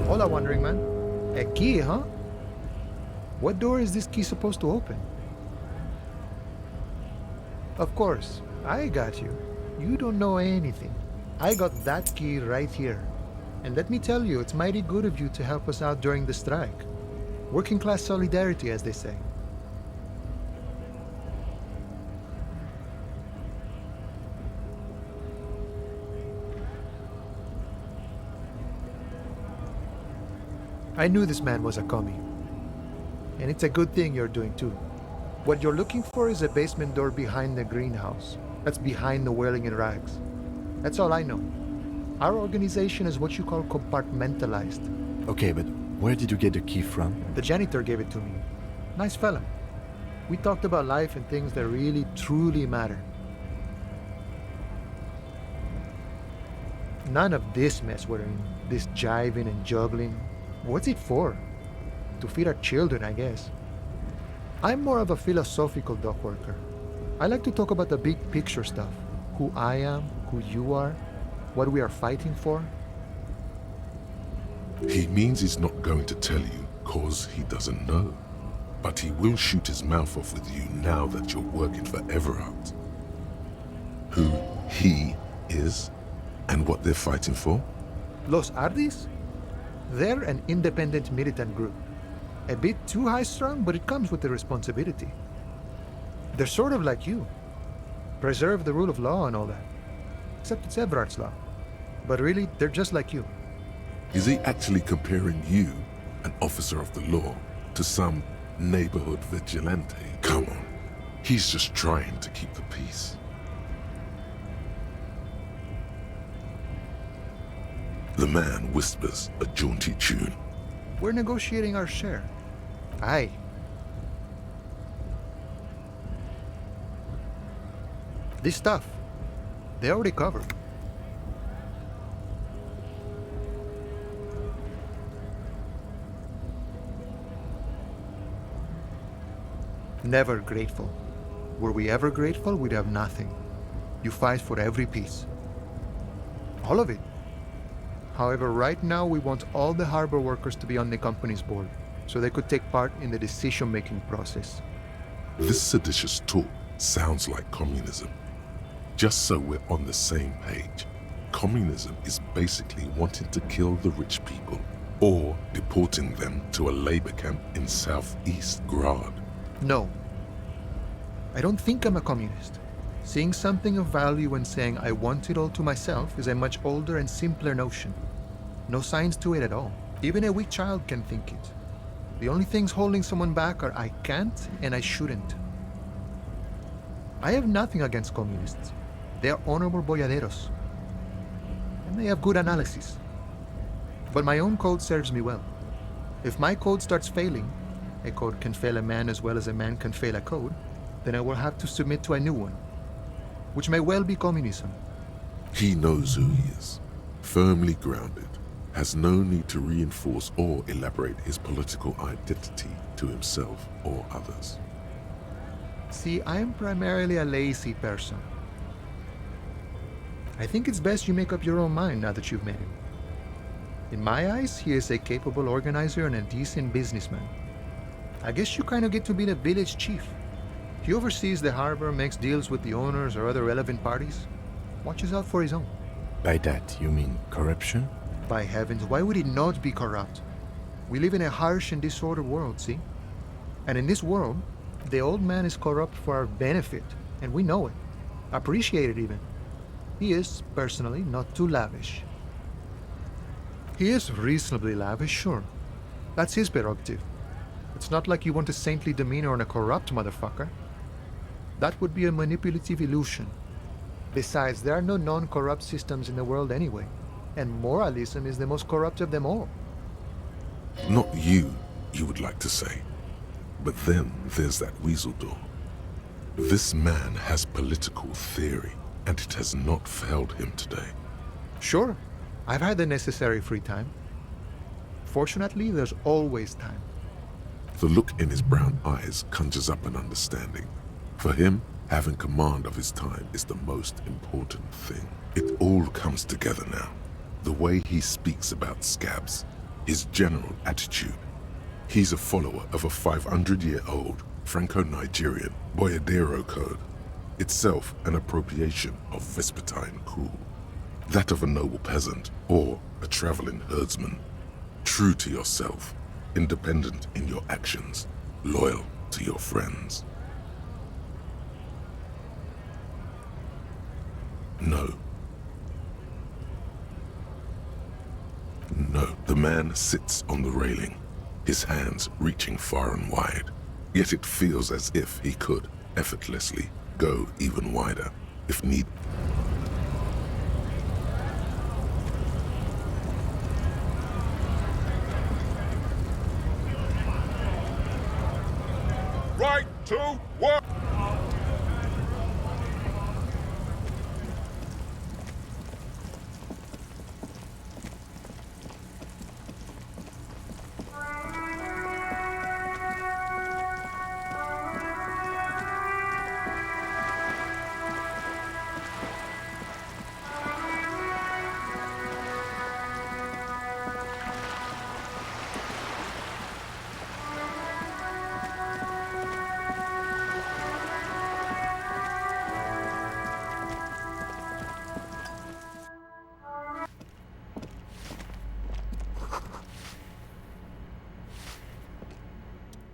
Hola, Wandering Man. A key, huh? What door is this key supposed to open? Of course, I got you. You don't know anything. I got that key right here. And let me tell you, it's mighty good of you to help us out during the strike. Working class solidarity, as they say. I knew this man was a commie. And it's a good thing you're doing too. What you're looking for is a basement door behind the greenhouse. That's behind the wailing in rags. That's all I know. Our organization is what you call compartmentalized. Okay, but where did you get the key from? The janitor gave it to me. Nice fella. We talked about life and things that really, truly matter. None of this mess we're in, this jiving and juggling. What's it for? To feed our children, I guess. I'm more of a philosophical dock worker. I like to talk about the big picture stuff. Who I am, who you are, what we are fighting for. He means he's not going to tell you cause he doesn't know. But he will shoot his mouth off with you now that you're working for Everard. Who he is and what they're fighting for? Los Ardis? They're an independent militant group. A bit too high-strung, but it comes with the responsibility. They're sort of like you. Preserve the rule of law and all that. Except it's Everard's law. But really, they're just like you. Is he actually comparing you, an officer of the law, to some neighborhood vigilante? Come on. He's just trying to keep the peace. The man whispers a jaunty tune. We're negotiating our share. Aye. This stuff, they already covered. Never grateful. Were we ever grateful, we'd have nothing. You fight for every piece. All of it. However, right now we want all the harbor workers to be on the company's board, so they could take part in the decision-making process. This seditious talk sounds like communism. Just so we're on the same page, communism is basically wanting to kill the rich people or deporting them to a labor camp in southeast Grad. No. I don't think I'm a communist. Seeing something of value and saying I want it all to myself is a much older and simpler notion. No science to it at all. Even a weak child can think it. The only things holding someone back are I can't and I shouldn't. I have nothing against communists. They are honorable boyaderos. And they have good analysis. But my own code serves me well. If my code starts failing, a code can fail a man as well as a man can fail a code, then I will have to submit to a new one, which may well be communism. He knows who he is, firmly grounded, has no need to reinforce or elaborate his political identity to himself or others. See, I am primarily a lazy person. I think it's best you make up your own mind now that you've met him. In my eyes, he is a capable organizer and a decent businessman. I guess you kind of get to be the village chief. He oversees the harbor, makes deals with the owners or other relevant parties, watches out for his own. By that, you mean corruption? By heavens, why would he not be corrupt? We live in a harsh and disordered world, see? And in this world, the old man is corrupt for our benefit, and we know it. Appreciate it even. He is, personally, not too lavish. He is reasonably lavish, sure. That's his prerogative. It's not like you want a saintly demeanor on a corrupt motherfucker. That would be a manipulative illusion. Besides, there are no non-corrupt systems in the world anyway, and moralism is the most corrupt of them all. Not you would like to say. But then there's that weasel door. This man has political theory, and it has not failed him today. Sure, I've had the necessary free time. Fortunately, there's always time. The look in his brown eyes conjures up an understanding. For him, having command of his time is the most important thing. It all comes together now. The way he speaks about scabs, his general attitude. He's a follower of a 500-year-old Franco-Nigerian Boyadero code, itself an appropriation of Vespertine cool. That of a noble peasant or a traveling herdsman. True to yourself, independent in your actions, loyal to your friends. No. No, the man sits on the railing, his hands reaching far and wide. Yet it feels as if he could, effortlessly, go even wider, if need. Right to work!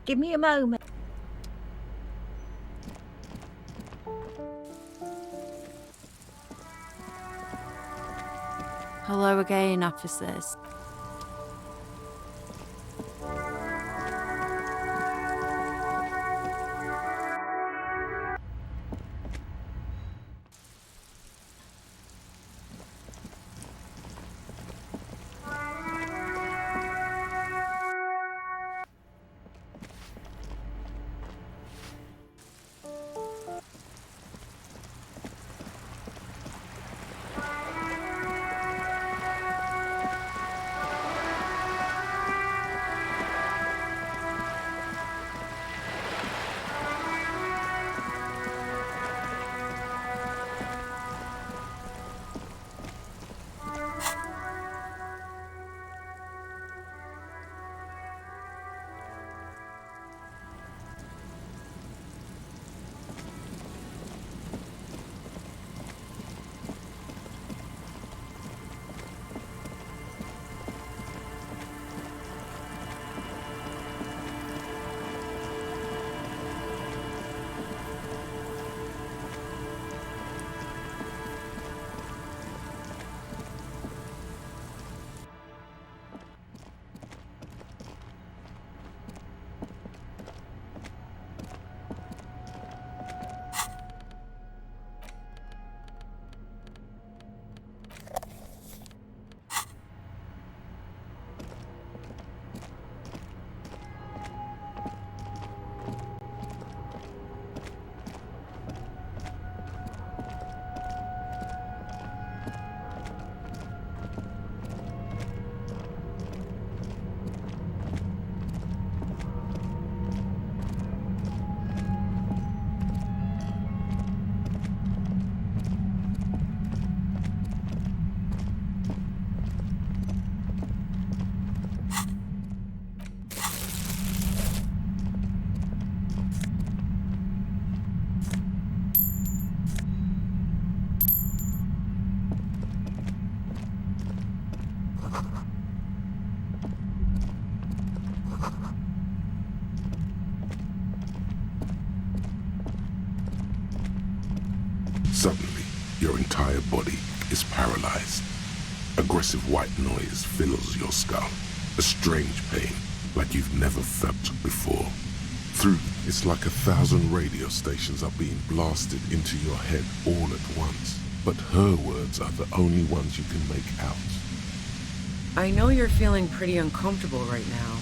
Give me a moment. Hello again, officers. entire body is paralyzed. Aggressive white noise fills your skull. A strange pain, like you've never felt before. Through, it's like 1,000 radio stations are being blasted into your head all at once. But her words are the only ones you can make out. I know you're feeling pretty uncomfortable right now.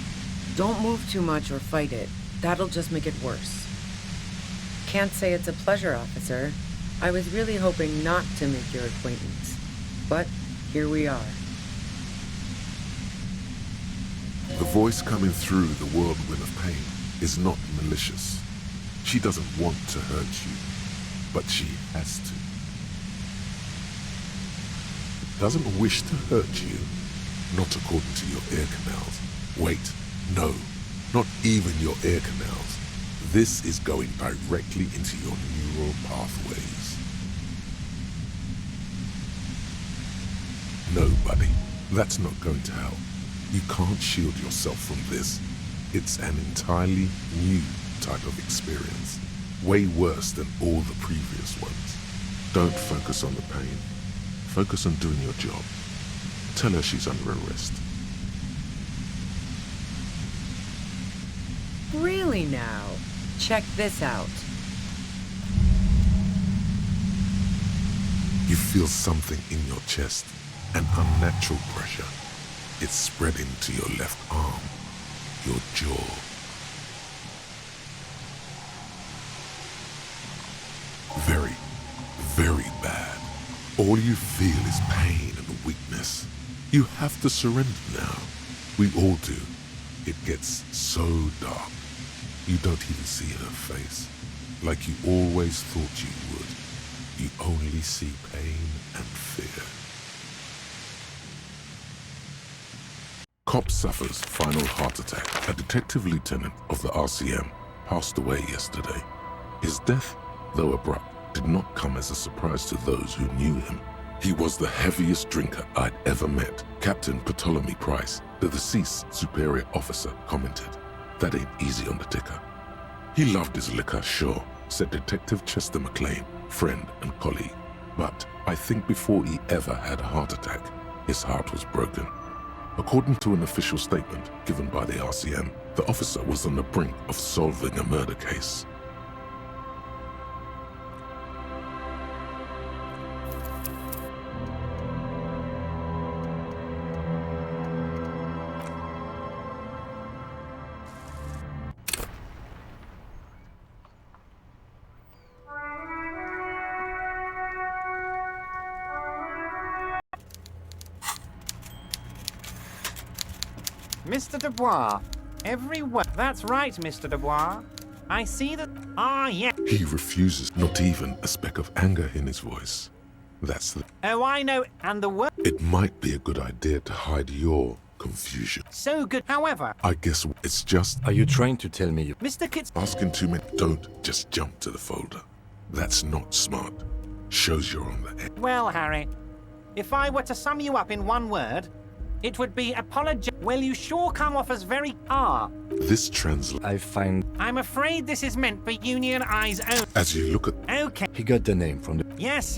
Don't move too much or fight it. That'll just make it worse. Can't say it's a pleasure, officer. I was really hoping not to make your acquaintance. But here we are. The voice coming through the whirlwind of pain is not malicious. She doesn't want to hurt you, but she has to. Doesn't wish to hurt you, not according to your ear canals. Wait, no, not even your ear canals. This is going directly into your neural pathways. No, buddy, that's not going to help. You can't shield yourself from this. It's an entirely new type of experience, way worse than all the previous ones. Don't focus on the pain. Focus on doing your job. Tell her she's under arrest. Really now? Check this out. You feel something in your chest, an unnatural pressure. It's spreading to your left arm, your jaw. Very, very bad. All you feel is pain and weakness. You have to surrender now. We all do. It gets so dark. You don't even see her face, like you always thought you would. You only see pain and fear. Cop suffers final heart attack. A detective lieutenant of the RCM passed away yesterday. His death, though abrupt, did not come as a surprise to those who knew him. He was the heaviest drinker I'd ever met. Captain Ptolemy Price, the deceased superior officer, commented, "That ain't easy on the ticker." He loved his liquor, sure, said Detective Chester McLean, friend and colleague. But I think before he ever had a heart attack, his heart was broken. According to an official statement given by the RCM, the officer was on the brink of solving a murder case. Mr. Dubois, every word. That's right, Mr. Dubois. I see that. Ah, yeah. He refuses, not even a speck of anger in his voice. That's the... Oh, I know. And the word. It might be a good idea to hide your confusion. So good, however. I guess it's just... Are you trying to tell me you... Mr. Kitz... Asking too many... Don't just jump to the folder. That's not smart. Shows you're on the edge. Well, Harry, if I were to sum you up in one word, it would be apology. Well, you sure come off as very... This translates... I find... I'm afraid this is meant for Union eyes only. As you look at... Okay. He got the name from the... Yes.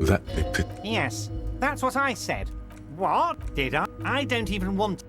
That it... Yes, that's what I said. What? Did I? I don't even want...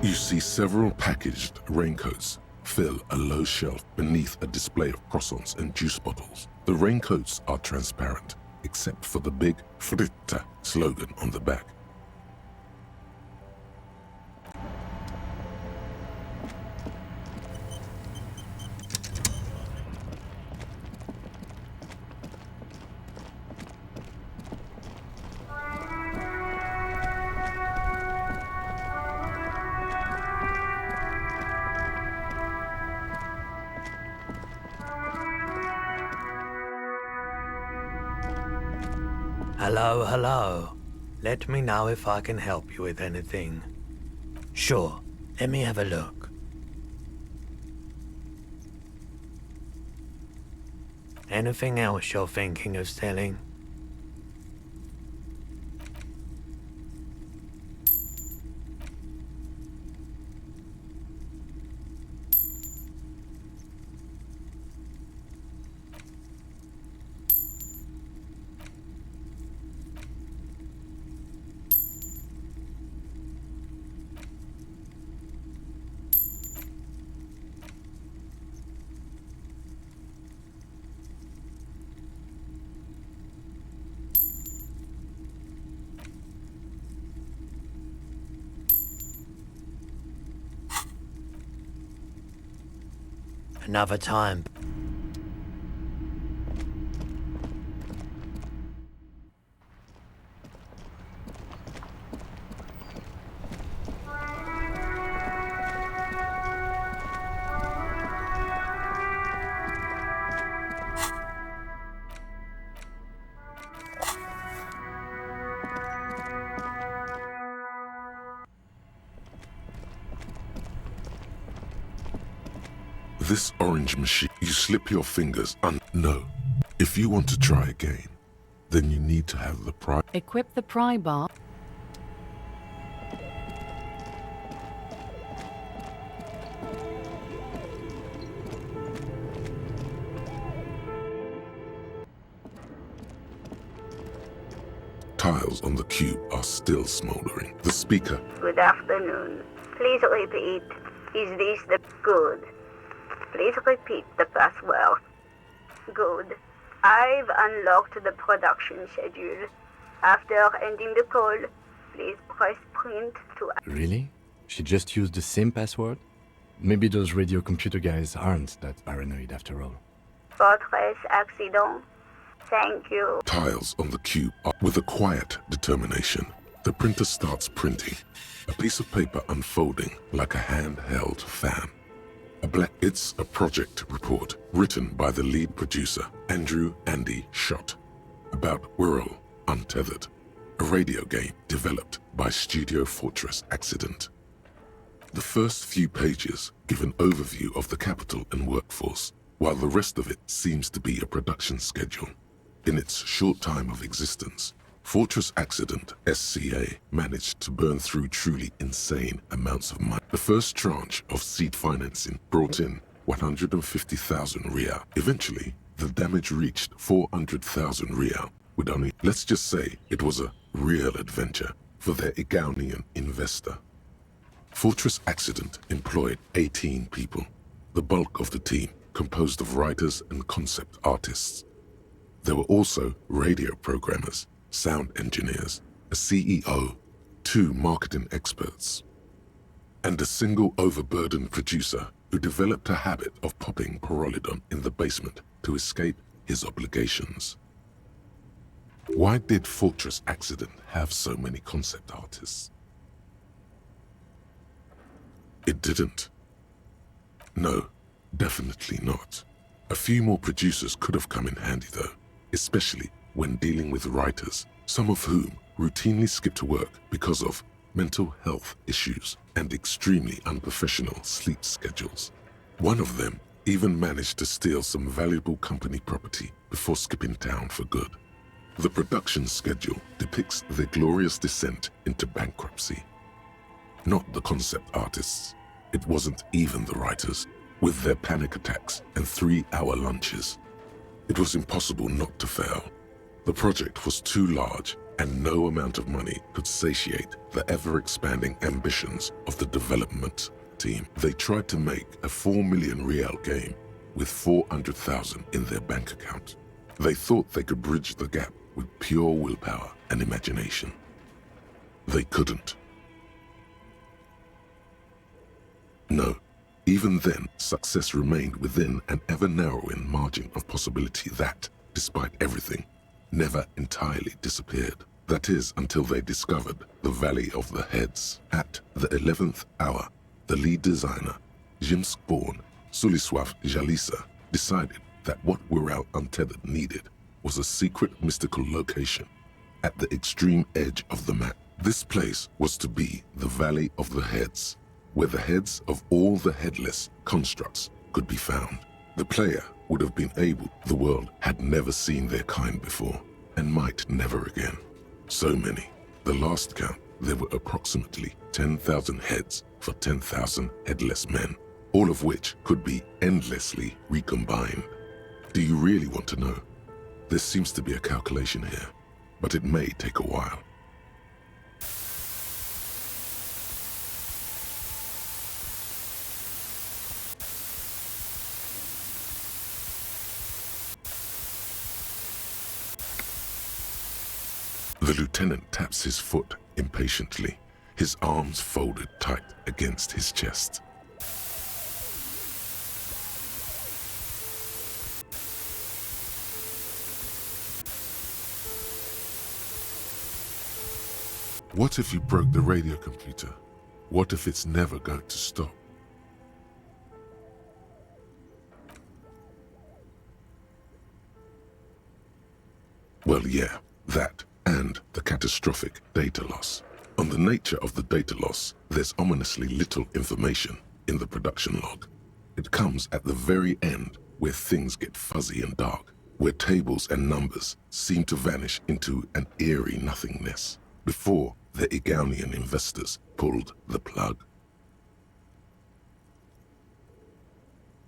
You see several packaged raincoats fill a low shelf beneath a display of croissants and juice bottles. The raincoats are transparent, except for the big Fritta slogan on the back. Hello, hello. Let me know if I can help you with anything. Sure, let me have a look. Anything else you're thinking of selling? Another time. This orange machine, you slip your fingers no. If you want to try again, then you need to have the pry. Equip the pry bar. Tiles on the cube are still smoldering. The speaker. Good afternoon. Please repeat. Is this the good? Please repeat the password. Good. I've unlocked the production schedule. After ending the call, please press print to... Really? She just used the same password? Maybe those radio computer guys aren't that paranoid after all. Fortress accident. Thank you. Tiles on the cube are with a quiet determination. The printer starts printing. A piece of paper unfolding like a handheld fan. It's a project report written by the lead producer, Andrew Andy Schott, about Whirl Untethered, a radio game developed by Studio Fortress Accident. The first few pages give an overview of the capital and workforce, while the rest of it seems to be a production schedule. In its short time of existence, Fortress Accident SCA managed to burn through truly insane amounts of money. The first tranche of seed financing brought in 150,000 real. Eventually, the damage reached 400,000 real, with only, let's just say, it was a real adventure for their Igaunian investor. Fortress Accident employed 18 people, the bulk of the team composed of writers and concept artists. There were also radio programmers, sound engineers, a CEO, 2 marketing experts, and a single overburdened producer who developed a habit of popping Pyrrolidon in the basement to escape his obligations. Why did Fortress Accident have so many concept artists? It didn't. No, definitely not. A few more producers could have come in handy though, especially when dealing with writers, some of whom routinely skip to work because of mental health issues and extremely unprofessional sleep schedules. One of them even managed to steal some valuable company property before skipping town for good. The production schedule depicts their glorious descent into bankruptcy. Not the concept artists. It wasn't even the writers, with their panic attacks and 3-hour lunches. It was impossible not to fail. The project was too large, and no amount of money could satiate the ever-expanding ambitions of the development team. They tried to make a 4 million real game with 400,000 in their bank account. They thought they could bridge the gap with pure willpower and imagination. They couldn't. No, even then, success remained within an ever-narrowing margin of possibility that, despite everything, never entirely disappeared. That is, until they discovered the Valley of the Heads. At the 11th hour, the lead designer, Jim Spawn, Suliswaf Jalisa, decided that what Wirral Untethered needed was a secret mystical location at the extreme edge of the map. This place was to be the Valley of the Heads, where the heads of all the headless constructs could be found. The player would have been able, the world had never seen their kind before, and might never again. So many. The last count, there were approximately 10,000 heads for 10,000 headless men, all of which could be endlessly recombined. Do you really want to know? There seems to be a calculation here, but it may take a while. The lieutenant taps his foot impatiently, his arms folded tight against his chest. What if you broke the radio computer? What if it's never going to stop? Well, yeah, that. And the catastrophic data loss. On the nature of the data loss, there's ominously little information in the production log. It comes at the very end where things get fuzzy and dark, where tables and numbers seem to vanish into an eerie nothingness, before the Igaunian investors pulled the plug.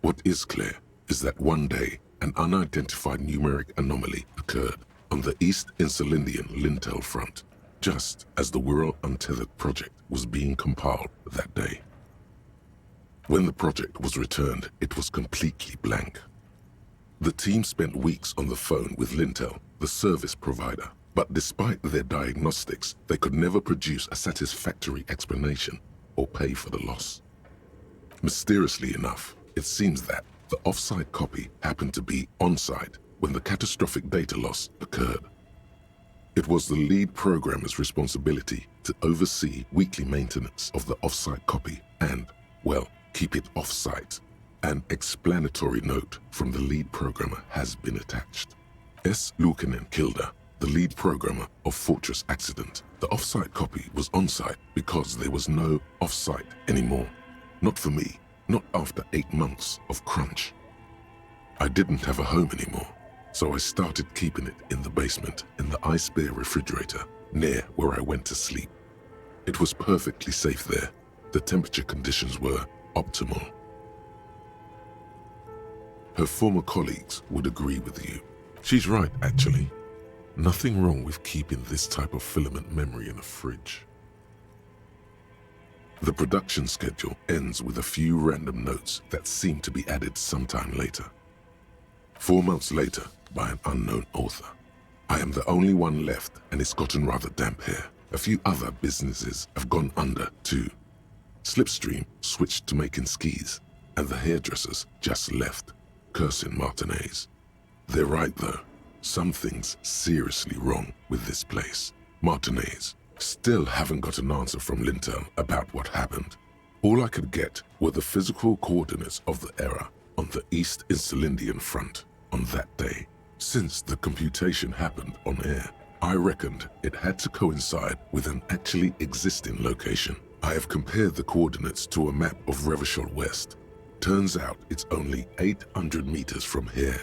What is clear is that one day an unidentified numeric anomaly occurred on the East Insulindian Lintel front, just as the Wirral Untethered project was being compiled that day. When the project was returned, it was completely blank. The team spent weeks on the phone with Lintel, the service provider, but despite their diagnostics, they could never produce a satisfactory explanation or pay for the loss. Mysteriously enough, it seems that the off-site copy happened to be on-site when the catastrophic data loss occurred. It was the lead programmer's responsibility to oversee weekly maintenance of the off-site copy and, well, keep it off-site. An explanatory note from the lead programmer has been attached. S. Luukinen Kilda, the lead programmer of Fortress Accident. The off-site copy was on-site because there was no off-site anymore. Not for me, not after 8 months of crunch. I didn't have a home anymore. So I started keeping it in the basement in the ice bear refrigerator near where I went to sleep. It was perfectly safe there. The temperature conditions were optimal. Her former colleagues would agree with you. She's right, actually. Nothing wrong with keeping this type of filament memory in a fridge. The production schedule ends with a few random notes that seem to be added sometime later. 4 months later, by an unknown author. I am the only one left, and it's gotten rather damp here. A few other businesses have gone under, too. Slipstream switched to making skis, and the hairdressers just left, cursing Martinez. They're right, though. Something's seriously wrong with this place. Martinez. Still haven't got an answer from Lintel about what happened. All I could get were the physical coordinates of the error on the East Insulindian front on that day. Since the computation happened on air, I reckoned it had to coincide with an actually existing location. I have compared the coordinates to a map of Revachol West. Turns out it's only 800 meters from here.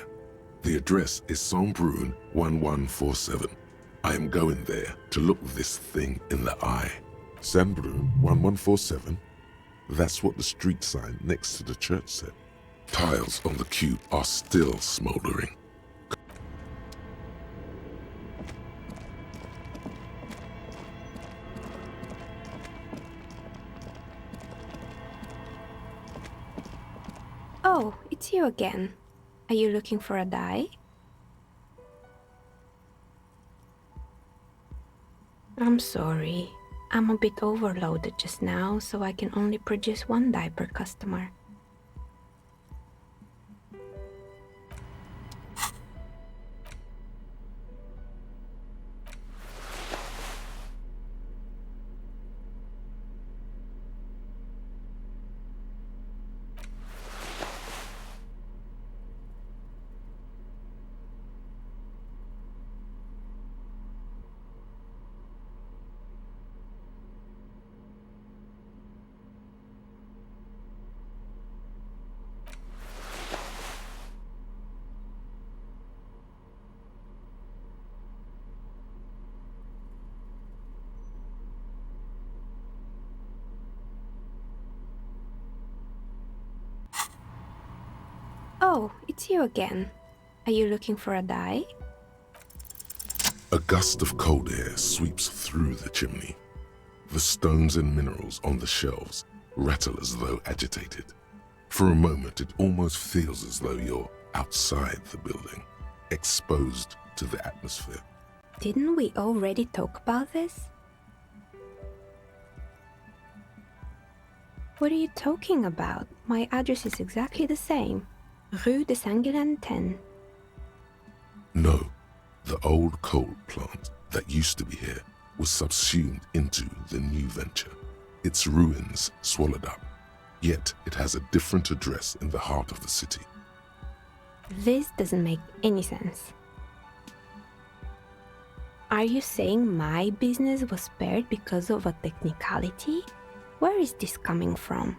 The address is Saint-Brun 1147. I am going there to look this thing in the eye. Saint-Brun 1147? That's what the street sign next to the church said. Tiles on the cube are still smoldering. Oh, it's you again. Are you looking for a dye? I'm sorry. I'm a bit overloaded just now, so I can only produce one dye per customer. Oh, it's you again. Are you looking for a dye? A gust of cold air sweeps through the chimney. The stones and minerals on the shelves rattle as though agitated. For a moment, it almost feels as though you're outside the building, exposed to the atmosphere. Didn't we already talk about this? What are you talking about? My address is exactly the same. Rue de Saint-Guilain 10. No, the old coal plant that used to be here was subsumed into the new venture. Its ruins swallowed up. Yet it has a different address in the heart of the city. This doesn't make any sense. Are you saying my business was spared because of a technicality? Where is this coming from?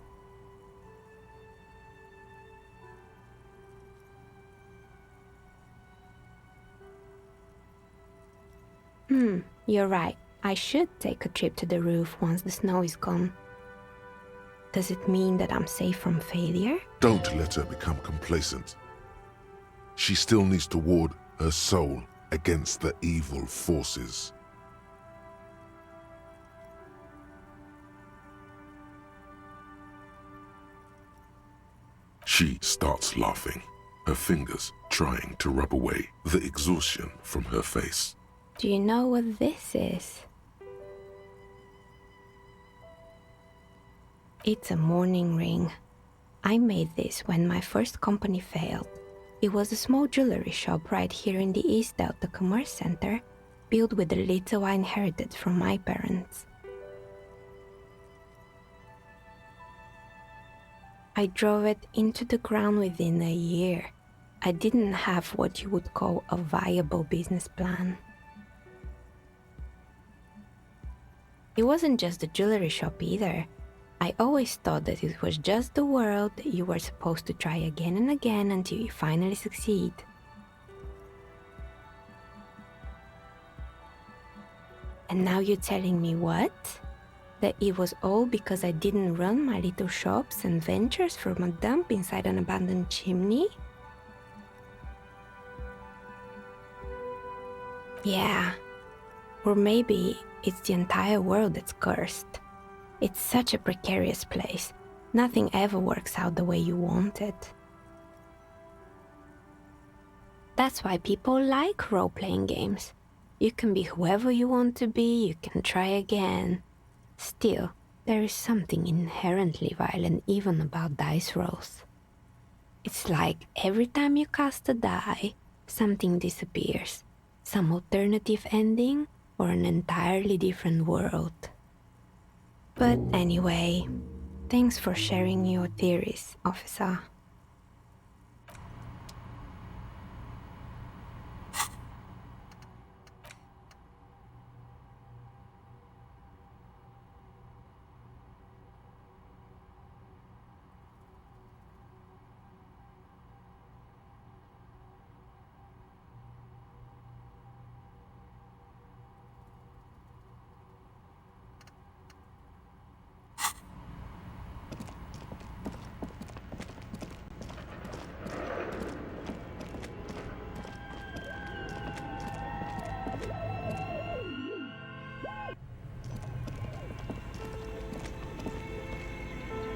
You're right. I should take a trip to the roof once the snow is gone. Does it mean that I'm safe from failure? Don't let her become complacent. She still needs to ward her soul against the evil forces. She starts laughing, her fingers trying to rub away the exhaustion from her face. Do you know what this is? It's a mourning ring. I made this when my first company failed. It was a small jewelry shop right here in the East Delta Commerce Center, built with the little I inherited from my parents. I drove it into the ground within a year. I didn't have what you would call a viable business plan. It wasn't just a jewelry shop either. I always thought that it was just the world that you were supposed to try again and again until you finally succeed. And now you're telling me what? That it was all because I didn't run my little shops and ventures from a dump inside an abandoned chimney? Yeah. Or maybe it's the entire world that's cursed. It's such a precarious place. Nothing ever works out the way you want it. That's why people like role-playing games. You can be whoever you want to be, you can try again. Still, there is something inherently violent even about dice rolls. It's like every time you cast a die, something disappears. Some alternative ending or an entirely different world. But anyway, thanks for sharing your theories, officer.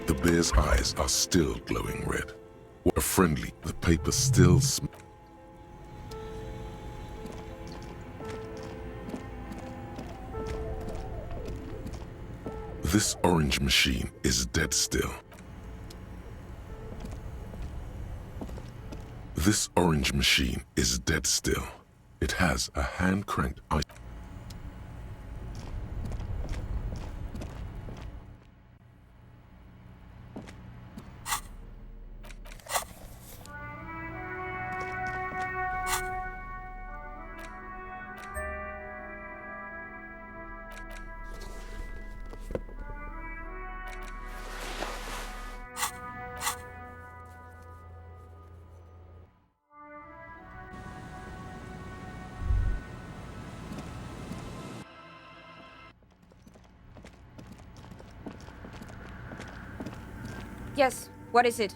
The bear's eyes are still glowing red. were friendly. The paper still This orange machine is dead still. This orange machine is dead still. It has a hand-cranked ice. Yes, what is it?